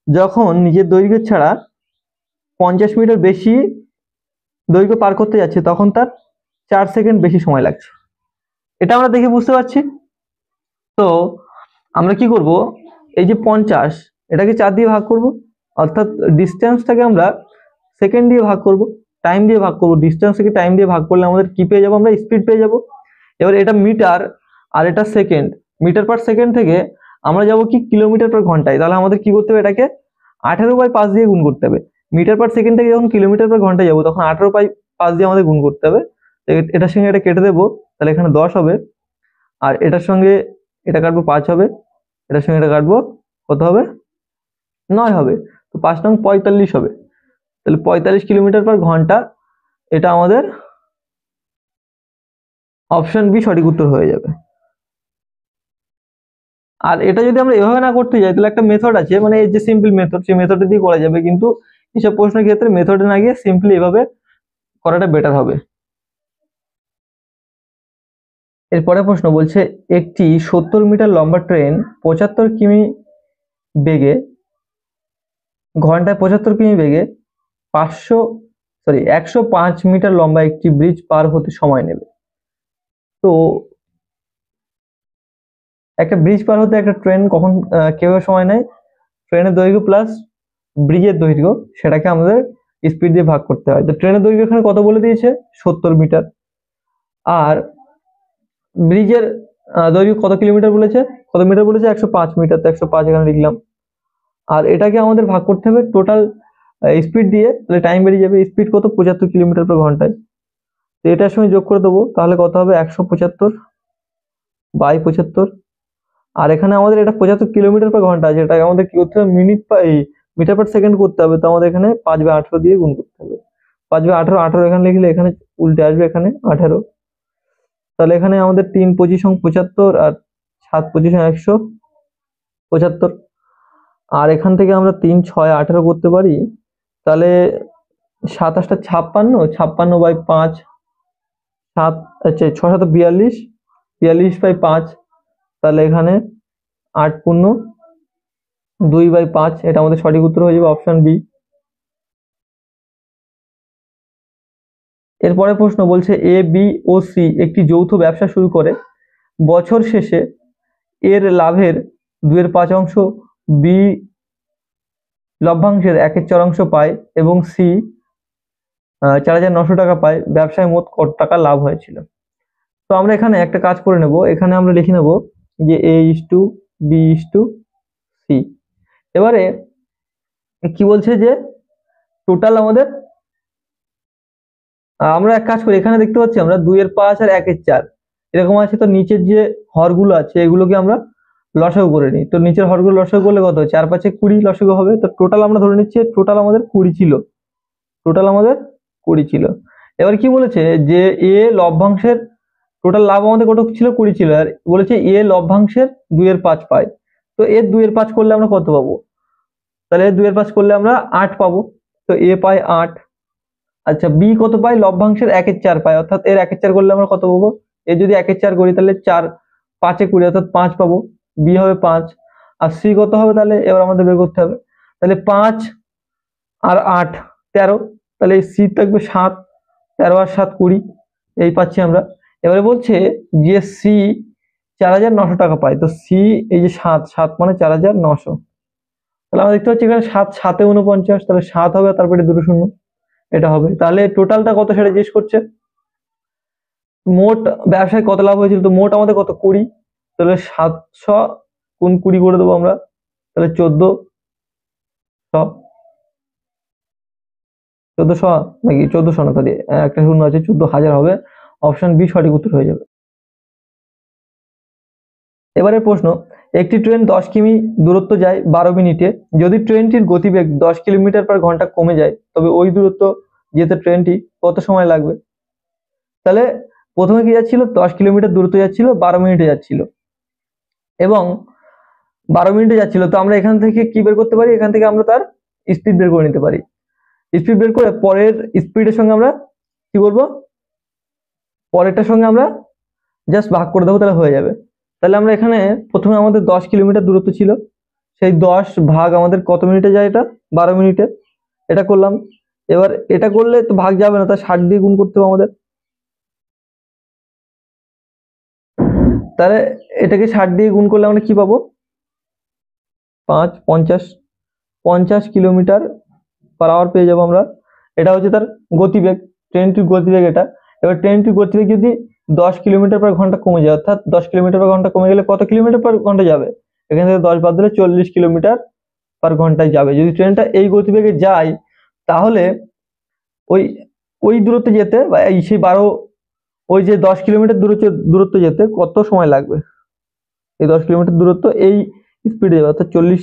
যখন নিজের দৈর্ঘ্য ছাড়া 50 মিটার বেশি দৈর্ঘ্য পার করতে যাচ্ছে তখন তার 4 সেকেন্ড বেশি সময় লাগছে। এটা আমরা দেখে বুঝতে পারছি। তো আমরা কি করব, এই যে 50 এটাকে 4 দিয়ে ভাগ করব, অর্থাৎ ডিস্টেন্সটাকে আমরা সেকেন্ড দিয়ে ভাগ করব, টাইম দিয়ে ভাগ করব। ডিস্টেন্সকে টাইম দিয়ে ভাগ করলে আমাদের কি পেয়ে যাবো, আমরা স্পিড পেয়ে যাব। এবার এটা মিটার আর এটা সেকেন্ড, মিটার পার সেকেন্ড থেকে আমরা যাব কি কিলোমিটার পার ঘন্টায়। তাহলে আমাদের কি করতে হবে, এটাকে 18/5 দিয়ে গুণ করতে হবে। মিটার পার সেকেন্ড থেকে যখন কিলোমিটার পার ঘন্টায় যাবো তখন 18/5 দিয়ে আমাদের গুণ করতে হবে। এটার সঙ্গে এটা কেটে দেবো, তাহলে এখানে 10 হবে, আর এটার সঙ্গে এটা কাটবো 5 হবে, এটার সঙ্গে এটা কাটবো কত হবে, 9 হবে। তো 5 নং 45 হবে। তাহলে 45 কিলোমিটার পার ঘন্টা, এটা আমাদের অপশন বি সঠিক উত্তর হয়ে যাবে। আর এটা যদি আমরা এভাবে না করতে যাই তাহলে একটা মেথড আছে, মানে এই যে সিম্পল মেথড, সেই মেথড দিয়ে করা যাবে, কিন্তু এইসব প্রশ্নের ক্ষেত্রে মেথডে না গিয়ে সিম্পলি এভাবে করাটা বেটার হবে। এরপরে প্রশ্ন বলছে একটি 70 মিটার লম্বা ট্রেন 75 কিমি বেগে ঘন্টায় 75 কিমি বেগে 105 মিটার লম্বা একটি ব্রিজ পার হতে সময় নেবে। তো একটা ব্রিজ পার হতে একটা ট্রেন কখন কিভাবে সময় নেয়, ট্রেনের দৈর্ঘ্য প্লাস ব্রিজের দৈর্ঘ্য সেটাকে আমাদের স্পিড দিয়ে ভাগ করতে হয়। তো ট্রেনের দৈর্ঘ্য এখানে কত বলে দিয়েছে, 70 মিটার, আর ব্রিজের দৈর্ঘ্য কত কিলোমিটার বলেছে, কত মিটার বলেছে, 105 মিটার। তো 105 এখানে লিখলাম। আর এটাকে আমাদের ভাগ করতে হবে টোটাল স্পিড দিয়ে, তাহলে টাইম বেরিয়ে যাবে। স্পিড কত, 75 কিলোমিটার পার ঘন্টায়। তো এটার সঙ্গে যোগ করে দেবো, তাহলে কত হবে, 175/75। আর এখানে আমাদের এটা 75 কিলোমিটার পার ঘন্টা আছে, এটাকে আমাদের কি করতে হবে, মিটার পার সেকেন্ড করতে হবে। তো আমাদের এখানে 5/18 দিয়ে গুণ করতে হবে। 5/18, 18 এখানে লিখলে এখানে উল্টে আসবে, এখানে 18। তাহলে এখানে আমাদের 3×25 75, আর 7×25 175। আর এখান থেকে আমরা 3×6 18 করতে পারি, তাহলে 7×8 56, 56/5, 7 আচ্ছা 6×7 42, 42/5। তাহলে এখানে 8×2/5, এটা আমাদের সঠিক উত্তর হয়ে যাবে অপশন বি। এরপরে প্রশ্ন বলছে এ, বি ও সি একটি যৌথ ব্যবসা শুরু করে। বছর শেষে এর লাভের 2/5 বি লভ্যাংশের 1/4 পায় এবং সি 4,900 টাকা পায়। ব্যবসায় মোট কত টাকা লাভ হয়েছিল। তো আমরা এখানে একটা কাজ করে নেব, এখানে আমরা লিখে নেব যে A:B:C। এবারে কি বলছে যে টোটাল আমাদের, আমরা এক কাজ করি, এখানে দেখতে পাচ্ছি আমরা 2/5 আর 1/4 এরকম আছে। তো নিচের যে হরগুলো আছে এগুলোকে আমরা লসাগু করে নিই। তো নিচের হরগুলো লসাগু করলে কত হয়, 4×5 20 লসাগু হবে। তো টোটাল আমরা ধরে নিচ্ছি টোটাল আমাদের 20 ছিল, টোটাল আমাদের 20 ছিল। এবার কি বলেছে যে এ লভ্যাংশের টোটাল লাভ আমাদের কত ছিল, 20 ছিল, আর বলেছে এ লভ্যাংশের 2/5 পায়। তো এর 2/5 করলে আমরা কত পাবো, তাহলে 2/5 করলে আমরা 8 পাবো। তো এ পায় 8। আচ্ছা বি কত পায়, লভ্যাংশের 1/4 পায়, অর্থাৎ এর 1/4 করলে আমরা কত পাবো, এর যদি 1/4 করি তাহলে 4×5 20, অর্থাৎ 5 পাবো। বি হবে 5। আর সি কত হবে, তাহলে এবার আমাদের বের করতে হবে। তাহলে 5 আর 8 13, তাহলে সি থাকবে 7, 13 আর 7 20, এই পাচ্ছি আমরা। এবারে বলছে যে সি 4,900 টাকা পায়। তো সি এই যে 7 মানে 4,900, তাহলে আমরা দেখতে পাচ্ছি এখানে 7 7 49, তাহলে 7 হবে তারপরে 2 শূন্য, এটা হবে। তাহলে টোটালটা কত সেটা জিজ্ঞেস করছে, মোট ব্যবসায় কত লাভ হয়েছিল। তো মোট আমাদের কত 20, তাহলে 700 গুণ 20 করে দেবো আমরা, তাহলে 1400, 1400 নাকি 1400 না, সরি একটা শূন্য আছে, 14,000 হবে। অপশন বি সঠিক উত্তর হয়ে যাবে। এবারে প্রশ্ন, একটি ট্রেন 10 কিমি দূরত্ব যায় 12 মিনিটে। যদি ট্রেনটির গতিবেগ 10 কিলোমিটার পার ঘন্টা কমে যায় তবে ওই দূরত্ব যেতে ট্রেনটি কত সময় লাগবে। তাহলে প্রথমে কি যাচ্ছিল, 10 কিলোমিটার দূরত্ব যাচ্ছিল 12 মিনিটে যাচ্ছিল, এবং 12 মিনিটে যাচ্ছিল। তো আমরা এখান থেকে কি বের করতে পারি, এখান থেকে আমরা তার স্পিড বের করে নিতে পারি। স্পিড বের করে পরের স্পিডের সঙ্গে আমরা কি করবো, পরেরটার সঙ্গে আমরা জাস্ট ভাগ করে দেবো, তাহলে হয়ে যাবে। তাহলে আমরা এখানে প্রথমে আমাদের 10 কিলোমিটার দূরত্ব ছিল, সেই 10 ভাগ আমাদের কত মিনিটে যায়, এটা 12 মিনিটে। এটা করলাম। এবার এটা করলে তো ভাগ যাবে না, তাই 60 দিয়ে গুণ করতে হবে আমাদের। তাহলে এটাকে 60 দিয়ে গুণ করলে আমরা কি পাবো, 50 কিলোমিটার পার আওয়ার পেয়ে যাবো আমরা। এটা হচ্ছে তার গতিবেগ, ট্রেনটির গতিবেগ এটা। এবার ট্রেনটির গতিবেগ যদি 10 কিলোমিটার পার ঘন্টা কমে যায়, অর্থাৎ 10 কিলোমিটার পার ঘন্টা কমে গেলে কত কিলোমিটার পার ঘন্টা যাবে, এখান থেকে 10 বাদ দিলে 40 কিলোমিটার পার ঘন্টায় যাবে। যদি ট্রেনটা এই গতিবেগে যায়, তাহলে ওই ওই দূরত্ব যেতে বা এই সেই 12, ওই যে 10 কিলোমিটার দূরত্ব যেতে কত সময় লাগবে, এই 10 কিলোমিটার দূরত্ব এই স্পিডে যাবে, অর্থাৎ 40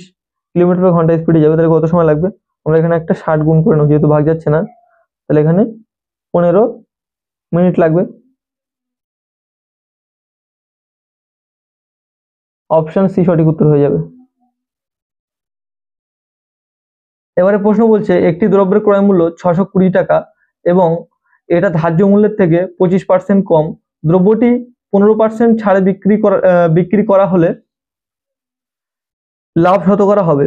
কিলোমিটার পার ঘন্টা স্পিডে যাবে, তাহলে কত সময় লাগবে। আমরা এখানে একটা 60 গুণ করে নেব, যেহেতু ভাগ যাচ্ছে না, তাহলে এখানে 15 মিনিট লাগবে। অপশন সি সঠিক উত্তর হয়ে যাবে। এবারে প্রশ্ন বলছে একটি দ্রব্যের ক্রয় মূল্য 620 টাকা এবং এটা ধার্য মূল্যের থেকে 25% কম, দ্রব্যটি 15% ছাড়ে বিক্রি করা হলে লাভ শতকরা হবে।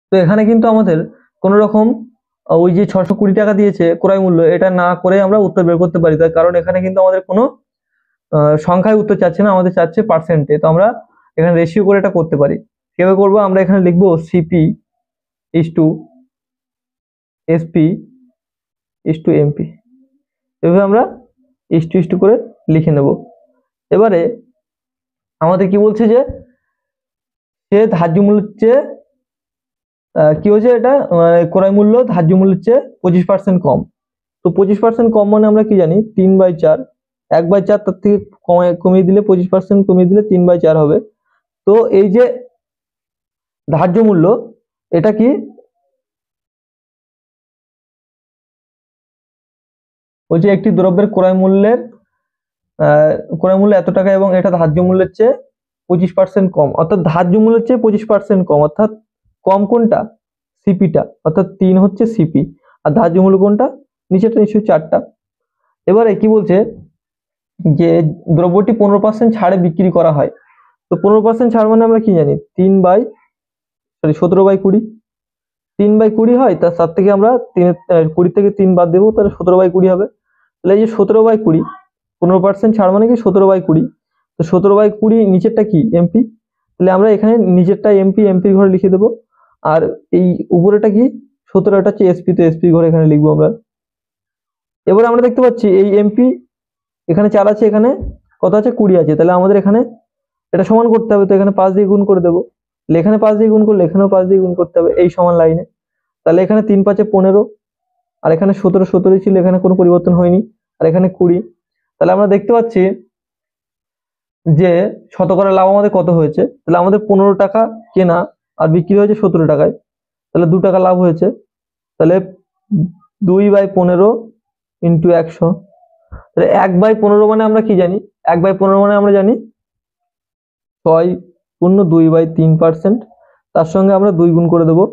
তো এখানে কিন্তু আমাদের কোন রকম ওই যে 620 টাকা দিয়েছে ক্রয় মূল্য, এটা না করে আমরা উত্তর বের করতে পারি, তার কারণ এখানে কিন্তু আমাদের কোনো সংখ্যায় উত্তর চাচ্ছে না, আমাদের চাচ্ছে পার্সেন্টে। তো আমরা এখানে রেশিও করে এটা করতে পারি। কিভাবে করবো, আমরা এখানে লিখবো CP is to SP is to MP, এভাবে আমরা ইস টু করে লিখে নেব। এবারে আমাদের কি বলছে যে সে ধার্য মূল্যের চেয়ে কি হয়েছে, এটা ক্রয় মূল্য ধার্য মূল্যের চেয়ে 25% কম। তো 25% কম মানে আমরা কি জানি, 3/4, 1/4 তার থেকে কমিয়ে দিলে 25% কমিয়ে দিলে 3/4 হবে। তো এই যে ধার্য মূল্য, এটা কি ওই যে একটি দ্রব্যের ক্রয় মূল্য এত টাকা এবং এটা ধার্য মূল্যের চেয়ে 25% কম, অর্থাৎ ধার্য মূল্যের চেয়ে 25% কম, অর্থাৎ কম কোনটা, সিপিটা, অর্থাৎ 3 হচ্ছে সিপি, আর ধার্য মূল্য কোনটা, নিচেটা নিশ্চয়ই 4টা। এবারে কি বলছে যে দ্রব্যটি 15% ছাড়ে বিক্রি করা হয়। তো 15% ছাড় মানে আমরা কি জানি, 17/20, 3/20 হয়, তার থেকে আমরা 20 থেকে 3 বাদ দেবো, তাহলে 17/20 হবে। তাহলে এই যে 17/20, 15% ছাড় মানে কি 17/20, তো 17/20 নিচেরটা কি এমপি, তাহলে আমরা এখানে নিচেরটা এমপির ঘরে লিখে দেবো, আর এই উপরেটা কি 17টা হচ্ছে এসপি, তো এসপি ঘরে এখানে লিখবো আমরা। এবার আমরা দেখতে পাচ্ছি এই এমপি এখানে 4 আছে, এখানে কত আছে, 20 আছে, তাহলে আমাদের এখানে এটা সমান করতে হবে, তো এখানে 5 দিয়ে গুণ করে দেবো, এখানে 5 দিয়ে গুণ করলে এখানেও 5 দিয়ে গুণ করতে হবে, এই সমান লাইনে। তাহলে এখানে 3×5 15, আর এখানে 17 ছিল, এখানে কোনো পরিবর্তন হয়নি, আর এখানে 20। তাহলে আমরা দেখতে পাচ্ছি যে শতকরা লাভ আমাদের কত হয়েছে, তাহলে আমাদের 15 টাকা কেনা আর বিক্রি হয়েছে 17 টাকায়, তাহলে 2 টাকা লাভ হয়েছে। তাহলে 2/15 ইন্টু 100, তাহলে 1/15 মানে আমরা কি জানি, 1/15 মানে আমরা জানি 6×2/3%, তার সঙ্গে আমরা 2 গুণ করে দেবো,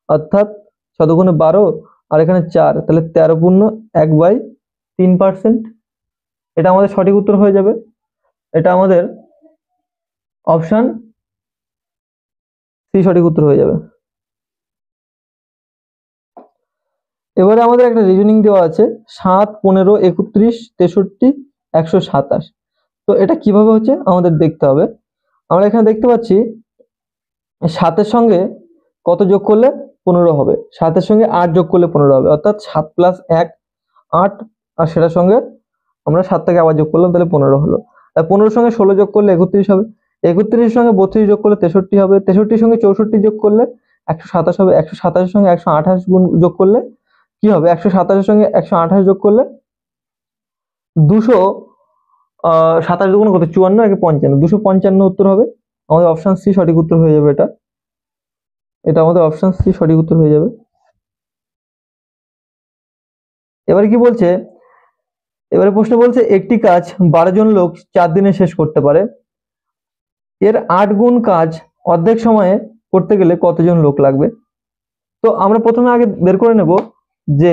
অর্থাৎ 7×12 আর এখানে 4, তাহলে 13/1/3%। এটা আমাদের সঠিক উত্তর হয়ে যাবে, এটা আমাদের অপশন সি সঠিক উত্তর হয়ে যাবে। এবারে আমাদের একটা রিজনিং দেওয়া আছে 7, 15, 31, 63, 127। তো এটা কিভাবে হচ্ছে আমাদের দেখতে হবে। আমরা এখানে দেখতে পাচ্ছি 7-এর সঙ্গে কত যোগ করলে 15 হবে, 7-এর সঙ্গে 8 যোগ করলে 15 হবে, অর্থাৎ 7 + 1 8, আর সেটার সঙ্গে আমরা 7টাকে আবার যোগ করলাম, তাহলে 15 হলো। আর 15-এর সঙ্গে 16 যোগ করলে 31 হবে, 31-এর সঙ্গে 32 যোগ করলে 63 হবে, 63-এর সঙ্গে 64 যোগ করলে 127 হবে, 127-এর সঙ্গে 128 যোগ করলে কি হবে, 127-এর সঙ্গে 128 যোগ করলে 227 দুগুণ কত, 54, 1 55, 255 উত্তর হবে। আমাদের অপশন সি সঠিক উত্তর হয়ে যাবে, এটা এটা আমাদের অপশন সি সঠিক উত্তর হয়ে যাবে। এবারে কি বলছে, এবারে প্রশ্ন বলছে একটি কাজ 12 জন লোক 4 দিনে শেষ করতে পারে, এর 8 গুণ কাজ অর্ধেক সময়ে করতে গেলে কতজন লোক লাগবে। তো তো আমরা প্রথমে আগে বের করে নেব যে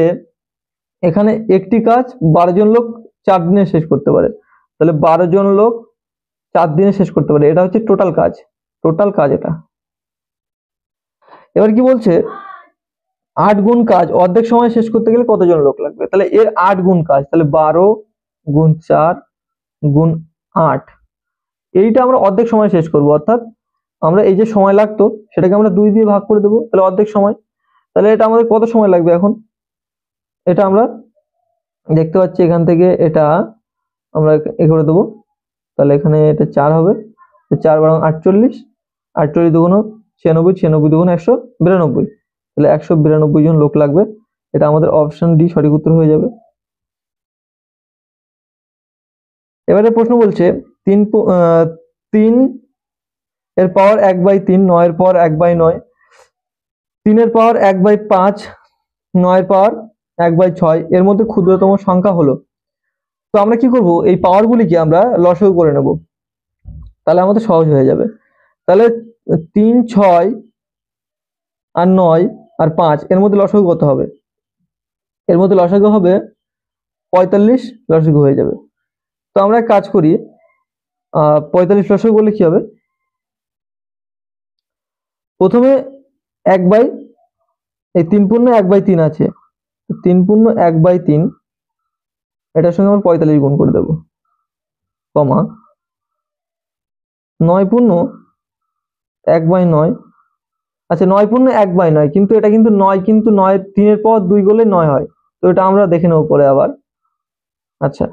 এখানে একটি কাজ 12 জন লোক 4 দিনে শেষ করতে পারে। তাহলে 12 জন লোক 4 দিনে শেষ করতে পারে, এটা হচ্ছে টোটাল কাজ এটা। এবার কি বলছে 8 গুণ কাজ অর্ধেক সময় শেষ করতে গেলে কতজন লোক লাগবে? তাহলে এর 8 গুণ কাজ, তাহলে 12 গুণ 4 গুণ 8, এইটা আমরা অর্ধেক সময় শেষ করব, অর্থাৎ আমরা এই যে সময় লাগতো সেটাকে আমরা 2 দিয়ে ভাগ করে দেবো, তাহলে অর্ধেক সময়। তাহলে এটা আমাদের কত সময় লাগবে এখন? এটা আমরা দেখতে পাচ্ছি এখান থেকে এটা আমরা এ করে দেবো, তাহলে এখানে এটা 4 হবে, 4 বারং 48, 48 দুগুণ 96, 96 দুগুণ 192, তাহলে 192 জন লোক লাগবে। এটা আমাদের অপশন ডি সঠিক উত্তর হয়ে যাবে। এবারে প্রশ্ন বলছে 3 এর পাওয়ার 1/3, 9 এর পাওয়ার 1/9, 3 এর পাওয়ার 1/5, 9 এর পাওয়ার 1/6 এর মধ্যে ক্ষুদ্রতম সংখ্যা হলো। তো আমরা কি করব, এই পাওয়ার গুলিকে আমরা লসাগু করে নেব, তাহলে আমাদের সহজ হয়ে যাবে। তাহলে 3, 6 আর 9 আর 5 এর মধ্যে লসাগু কত হবে? এর মধ্যে লসাগু হবে 45, লসাগু হয়ে যাবে। তো আমরা এক কাজ করি, 45 লসাগু করলে কি হবে? প্রথমে 1/, এই 3 পূর্ণ 1/3 আছে, 3 পূর্ণ 1/3 এটার সঙ্গে আমরা 45 গুণ করে দেব, কমা 9 পূর্ণ 1/9, আচ্ছা 9 পূর্ণ 1/9, কিন্তু এটা কিন্তু 9, কিন্তু 9 3 এর পাওয়ার 2 করলে 9 হয়, তো এটা আমরা দেখে নেব পরে আবার। আচ্ছা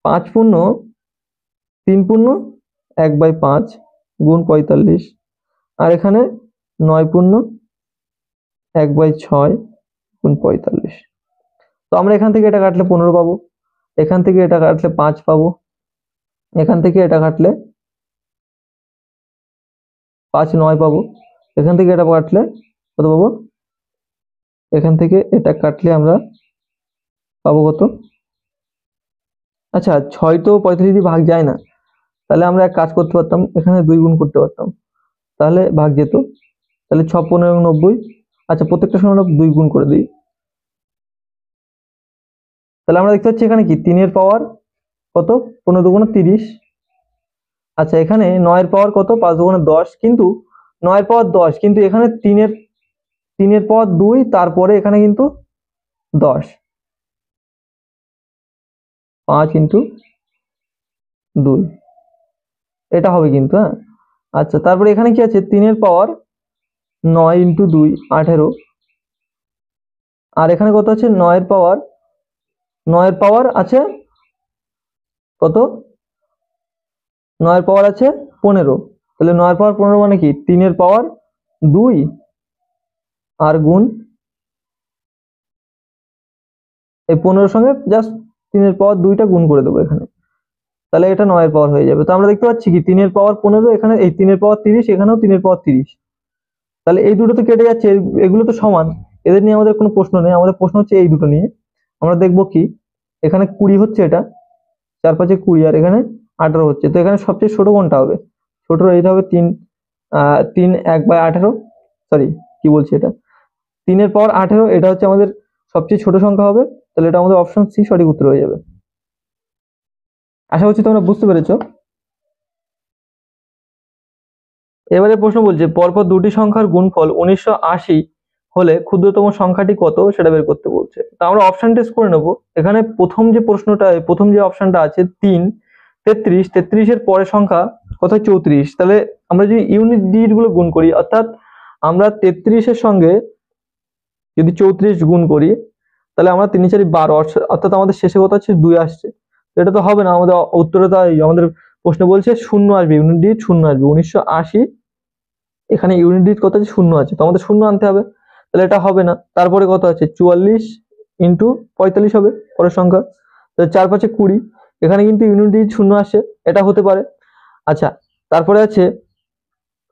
5 পূর্ণ 3 পূর্ণ 1/5 গুণ 45, আর এখানে 9 পূর্ণ 1/6 গুণ 45। তো আমরা এখান থেকে এটা কাটলে 15 পাবো, এখান থেকে এটা কাটলে 5 পাবো, এখান থেকে এটা কাটলে 5 9 পাবো, এখান থেকে এটা কাটলে কত পাবো? এখান থেকে এটা কাটলে আমরা পাবো কত? আচ্ছা 6 তো 45 দিয়ে ভাগ যায় না, তাহলে আমরা এক কাজ করতে পারতাম, এখানে 2 গুণ করতে পারতাম, তাহলে ভাগ যেত। তাহলে 6 15 এবং 90, আচ্ছা প্রত্যেকটা সময় আমরা 2 গুণ করে দিই, তাহলে আমরা দেখতে পাচ্ছি এখানে কি 3 এর পাওয়ার কত? 15 দুগুণ 30। আচ্ছা এখানে 9 এর পাওয়ার কত? 5 দুগুণ 10, কিন্তু 9 এর পাওয়ার 10, কিন্তু এখানে 3 এর পাওয়ার 2, তারপরে এখানে কিন্তু 10, 5 ইন্টু 2, এটা হবে কিন্তু, হ্যাঁ। আচ্ছা তারপরে এখানে কি আছে? 3 এর পাওয়ার 9 ইন্টু 2 18, আর এখানে কত আছে? 9 এর পাওয়ার আছে কত? 9 এর পাওয়ার আছে 15, তাহলে 9 এর পাওয়ার 15 মানে কি 3 এর পাওয়ার 2 আর গুণ এই 15 সঙ্গে জাস্ট 3 এর পাওয়ার 2টা গুণ করে দেবো এখানে, তাহলে এটা 9 এর পাওয়ার হয়ে যাবে। তো আমরা দেখতে পাচ্ছি কি 3 এর পাওয়ার 15, এখানে এই 3 এর পাওয়ার 30, এখানেও 3 এর পাওয়ার 30, তাহলে এই দুটো তো কেটে যাচ্ছে, এগুলো তো সমান, এদের নিয়ে আমাদের কোনো প্রশ্ন নেই, আমাদের প্রশ্ন হচ্ছে এই দুটো নিয়ে। আমরা দেখবো কি এখানে 20 হচ্ছে, এটা 4 5 20, আর এখানে 18 হচ্ছে, তো এখানে সবচেয়ে ছোট কোনটা হবে? ছোট এইটা হবে 3 1/18, সরি কি বলছি, এটা 3 এর পাওয়ার 18, এটা হচ্ছে আমাদের সবচেয়ে ছোট সংখ্যা হবে, তাহলে এটা আমাদের অপশন সি সঠিক উত্তর হয়ে যাবে। আশা করছি তোমরা বুঝতে পেরেছো। এবারে প্রশ্ন বলছে পরপর দুটি সংখ্যার গুণফল 1980 হলে ক্ষুদ্রতম সংখ্যাটি কত সেটা বের করতে বলছে। তা আমরা অপশন টেস্ট করে নেব। এখানে প্রথম যে অপশনটা আছে 3 33, 33 এর পরের সংখ্যা কত? 34। তাহলে আমরা যদি ইউনিট ডিজিট গুলো গুণ করি, অর্থাৎ আমরা 33 এর সঙ্গে যদি 34 গুণ করি, তাহলে আমরা 3 4 12, অর্থাৎ আমাদের শেষে কত আছে? 2 আসছে। এটা তো হবে না, আমাদের উত্তরে তাই আমাদের প্রশ্ন বলছে শূন্য আসবে, ইউনিট ডিজিট শূন্য আসবে। 1980 এখানে ইউনিট ডিজিট কত আছে? শূন্য আছে, তো আমাদের শূন্য আনতে হবে, তাহলে এটা হবে না। তারপরে কত আছে? 44 ইন্টু 45 হবে পরের সংখ্যা, তাহলে 4 5 20, এখানে কিন্তু ইউনিট ডিজিট শূন্য আসছে, এটা হতে পারে। আচ্ছা তারপরে আছে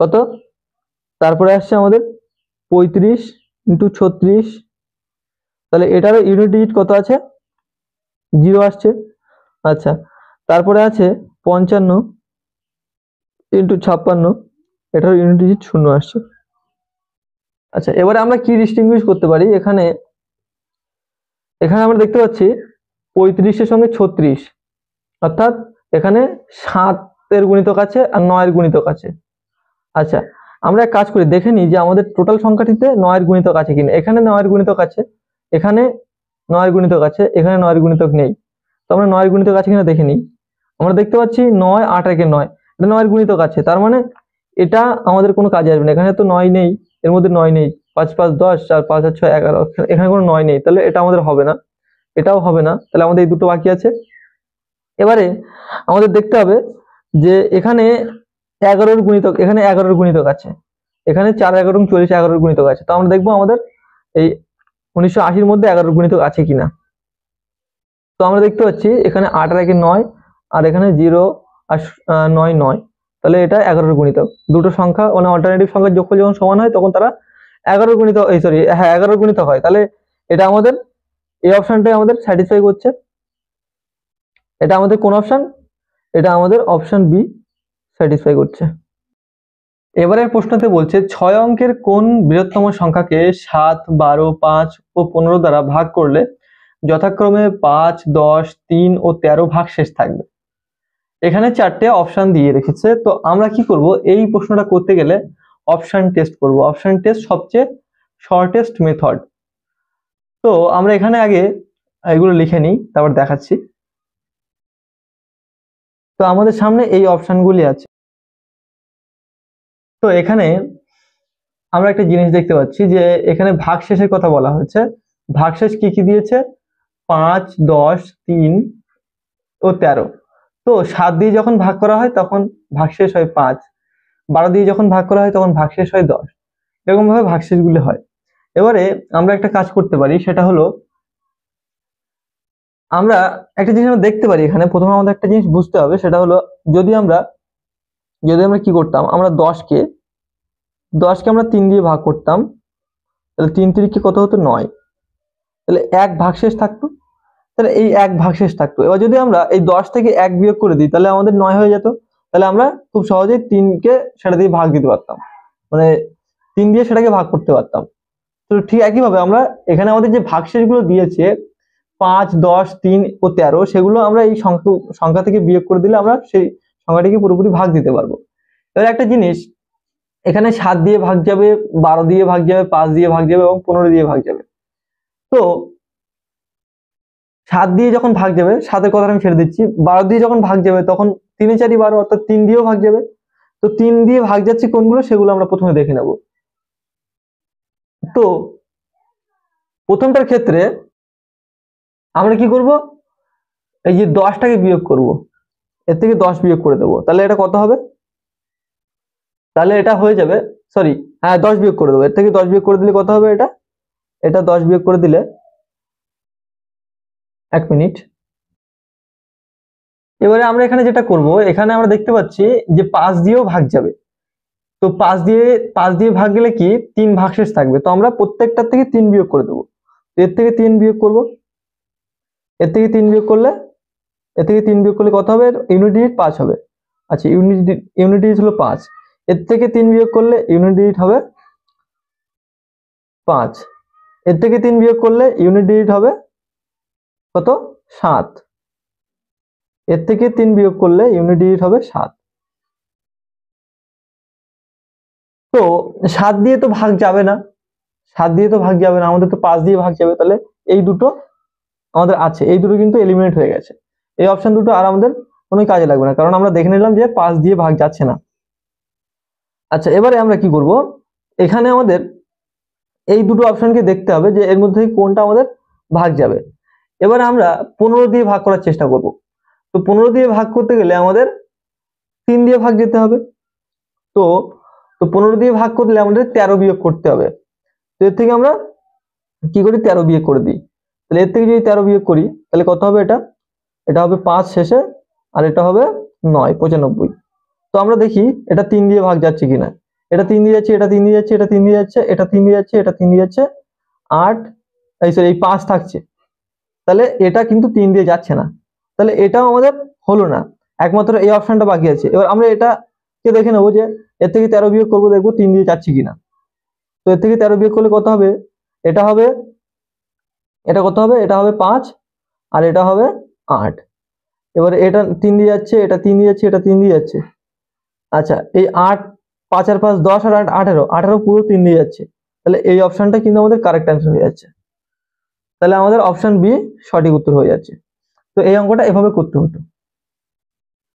কত? তারপরে আসছে আমাদের 35 ইন্টু 36, তাহলে এটারও ইউনিট ডিজিট কত আছে? 0 আসছে। আচ্ছা তারপরে আছে 55 ইন্টু 56, এটার ইউনিট ডিজিট শূন্য আসছে। আচ্ছা, এবারে আমরা কি ডিস্টিংগুইশ করতে পারি? এখানে এখানে আমরা দেখতে পাচ্ছি 35-এর সঙ্গে 36, অর্থাৎ এখানে 7-এর গুণিতক আছে আর 9-এর গুণিতক আছে। আচ্ছা, আমরা এক কাজ করি, দেখে নিই যে আমাদের টোটাল সংখ্যাটিতে 9-এর গুণিতক আছে কিনা। এখানে 9-এর গুণিতক আছে, এখানে 9-এর গুণিতক আছে, এখানে 9-এর গুণিতক নেই। তো আমরা 9-এর গুণিতক আছে কিনা দেখে নিই। আমরা দেখতে পাচ্ছি 9, 8 একে 9, এটা 9-এর গুণিতক আছে, তার মানে এটা আমাদের কোনো কাজে আসবে না। এখানে তো 9 নেই, এর মধ্যে 9 নেই, 5 5 10 আর 5 আর 6 11, এখানে কোনো 9 নেই, তাহলে এটা আমাদের হবে না, এটাও হবে না। তাহলে আমাদের এই দুটো বাকি আছে। এবারে আমাদের দেখতে হবে যে এখানে 11-এর গুণিতক, এখানে 11-এর গুণিতক আছে, এখানে 4 11 40 11-এর গুণিতক আছে। তো আমরা দেখবো আমাদের এই 1980-র মধ্যে 11-এর গুণিতক আছে কিনা। তো আমরা দেখতে পাচ্ছি এখানে 8 আর 1 9, আর এখানে 0 আর 9 9, তাহলে এটা 11-এর গুণিতক। দুটো সংখ্যা মানে অল্টারনেটিভ সংখ্যার যোগফল যখন সমান হয় তখন তারা 11-এর গুণিতক, এই সরি হ্যাঁ 11-এর গুণিতক হয়। তাহলে এটা আমাদের এই অপশনটাই আমাদের স্যাটিসফাই করছে। এটা আমাদের কোন অপশন? এটা আমাদের অপশন বি স্যাটিসফাই করছে। এবারের প্রশ্নতে বলছে 6 অঙ্কের কোন বৃহত্তম সংখ্যাকে 7, 12, 5 ও 15 দ্বারা ভাগ করলে যথাক্রমে 5, 10, 3 ও 13 ভাগশেষ থাকবে। এখানে 4টে অপশন দিয়ে রেখেছে। তো আমরা কি করব, এই প্রশ্নটা করতে গেলে অপশন টেস্ট করব। অপশন টেস্ট সবচেয়ে শর্টেস্ট মেথড। তো আমরা এখানে আগে এগুলো লিখে নিই, তারপর দেখাচ্ছি। তো আমাদের সামনে এই অপশনগুলি আছে। তো এখানে আমরা একটা জিনিস দেখতে পাচ্ছি যে এখানে ভাগশেষের কথা বলা হয়েছে। ভাগশেষ কি কি দিয়েছে? 5, 10, 3 ও 13। তো 7 দিয়ে যখন ভাগ করা হয় তখন ভাগশেষ হয় 5, 12 দিয়ে যখন ভাগ করা হয় তখন ভাগশেষ হয় 10। এরকম ভাবে ভাগশেষগুলি হয়। এবারে আমরা একটা কাজ করতে পারি, সেটা হলো আমরা একটা জিনিস আমরা দেখতে পারি। এখানে প্রথমে আমাদের একটা জিনিস বুঝতে হবে, সেটা হলো যদি আমরা কি করতাম, আমরা 10কে আমরা 3 দিয়ে ভাগ করতাম, তাহলে 3 3 কত হতো? 9। তাহলে 1 ভাগশেষ থাকতো, তাহলে এই 1 ভাগশেষ থাকতো। এবার যদি আমরা এই 10 থেকে 1 বিয়োগ করে দিই তাহলে আমাদের 9 হয়ে যেত। তাহলে আমরা খুব সহজেই 3কে সেটা দিয়ে ভাগ দিতে পারতাম, মানে 3 দিয়ে সেটাকে ভাগ করতে পারতাম। তো ঠিক একইভাবে আমরা এখানে আমাদের যে ভাগশেষগুলো দিয়েছে 5, 10, 3 ও 13, সেগুলো আমরা এই সংখ্যা থেকে বিয়োগ করে দিলে আমরা সেই সংখ্যাটিকে পুরোপুরি ভাগ দিতে পারবো। এবার একটা জিনিস, এখানে 7 দিয়ে ভাগ যাবে, 12 দিয়ে ভাগ যাবে, 5 দিয়ে ভাগ যাবে এবং 15 দিয়ে ভাগ যাবে। তো 7 দিয়ে যখন ভাগ যাবে, 7-এর কথা আমি ছেড়ে দিচ্ছি, 12 দিয়ে যখন ভাগ যাবে তখন 3 4 12, অর্থাৎ 3 দিয়েও ভাগ যাবে। তো 3 দিয়ে ভাগ যাচ্ছে কোনগুলো সেগুলো আমরা প্রথমে দেখে নেব। তো প্রথমটার ক্ষেত্রে আমরা কি করব, এই যে 10টাকে বিয়োগ করব, এর থেকে 10 বিয়োগ করে দেবো, তাহলে এটা কত হবে? তাহলে এটা হয়ে যাবে, সরি হ্যাঁ 10 বিয়োগ করে দেবো, এর থেকে 10 বিয়োগ করে দিলে কত হবে? এটা 10 বিয়োগ করে দিলে 1 মিনিট। এবারে আমরা এখানে যেটা করব, এখানে আমরা দেখতে পাচ্ছি যে 5 দিয়েও ভাগ যাবে। তো 5 দিয়ে ভাগ গেলে কি 3 ভাগশেষ থাকবে। তো আমরা প্রত্যেকটার থেকে 3 বিয়োগ করে দেবো। এর থেকে 3 বিয়োগ করব, এর থেকে 3 বিয়োগ করলে কত হবে? ইউনিট ডিজিট 5 হবে। আচ্ছা, ইউনিট ডিজিট হলো 5। এর থেকে 3 বিয়োগ করলে ইউনিট ডিজিট হবে 5। এর থেকে 3 বিয়োগ করলে ইউনিট ডিজিট হবে কত? 7। এর থেকে 3 বিয়োগ করলে ইউনিট ডিজিট হবে 7। তো 7 দিয়ে তো ভাগ যাবে না, আমাদের তো 5 দিয়ে ভাগ যাবে। তাহলে এই দুটো আমাদের আছে, এই দুটো কিন্তু এলিমিনেট হয়ে গেছে। এই অপশন দুটো আর আমাদের কোনো কাজে লাগবে না, কারণ আমরা দেখে নিলাম যে 5 দিয়ে ভাগ যাচ্ছে না। আচ্ছা, এবারে আমরা কি করব, এখানে আমাদের এই দুটো অপশনকে দেখতে হবে যে এর মধ্যে কোনটা আমাদের ভাগ যাবে। এবারে আমরা 15 দিয়ে ভাগ করার চেষ্টা করব। তো 15 দিয়ে ভাগ করতে গেলে আমাদের 3 দিয়ে ভাগ যেতে হবে। তো 15 দিয়ে ভাগ করলে আমাদের 13 বিয়োগ করতে হবে। তো এর থেকে আমরা কি করি, 13 বিয়োগ করে দিই। তাহলে এর থেকে যদি 13 বিয়োগ করি তাহলে কত হবে? এটা হবে 5 শেষে, আর এটা হবে 9 95। তো আমরা দেখি এটা 3 দিয়ে ভাগ যাচ্ছে কিনা। এটা 3 দিয়ে যাচ্ছে, এটা 3 দিয়ে যাচ্ছে, এটা 3 দিয়ে যাচ্ছে, এটা 3 দিয়ে যাচ্ছে, এটা 3 দিয়ে যাচ্ছে, 8 এই 5 থাকছে। তাহলে এটা কিন্তু 3 দিয়ে যাচ্ছে না, তাহলে এটাও আমাদের হলো না, একমাত্র এই অপশনটা বাকি আছে। এবার আমরা এটাকে দেখে নেবো যে এর থেকে 13 বিয়োগ করবো, দেখবো 3 দিয়ে যাচ্ছে কিনা। তো এর থেকে 13 বিয়োগ করলে কত হবে? এটা হবে, এটা কত হবে? এটা হবে 5 আর এটা হবে 8। এবারে এটা 3 দিয়ে যাচ্ছে, এটা 3 দিয়ে যাচ্ছে, এটা 3 দিয়ে যাচ্ছে। আচ্ছা, এই 8, 5 আর 5 10 আর 8 18, 18 পুরো 3 দিয়ে যাচ্ছে। তাহলে এই অপশনটা কিন্তু আমাদের কারেক্ট অ্যান্সার হয়ে যাচ্ছে। তাহলে আমাদের অপশন বি সঠিক উত্তর হয়ে যাচ্ছে। তো এই অঙ্কটা এভাবে করতে হতো।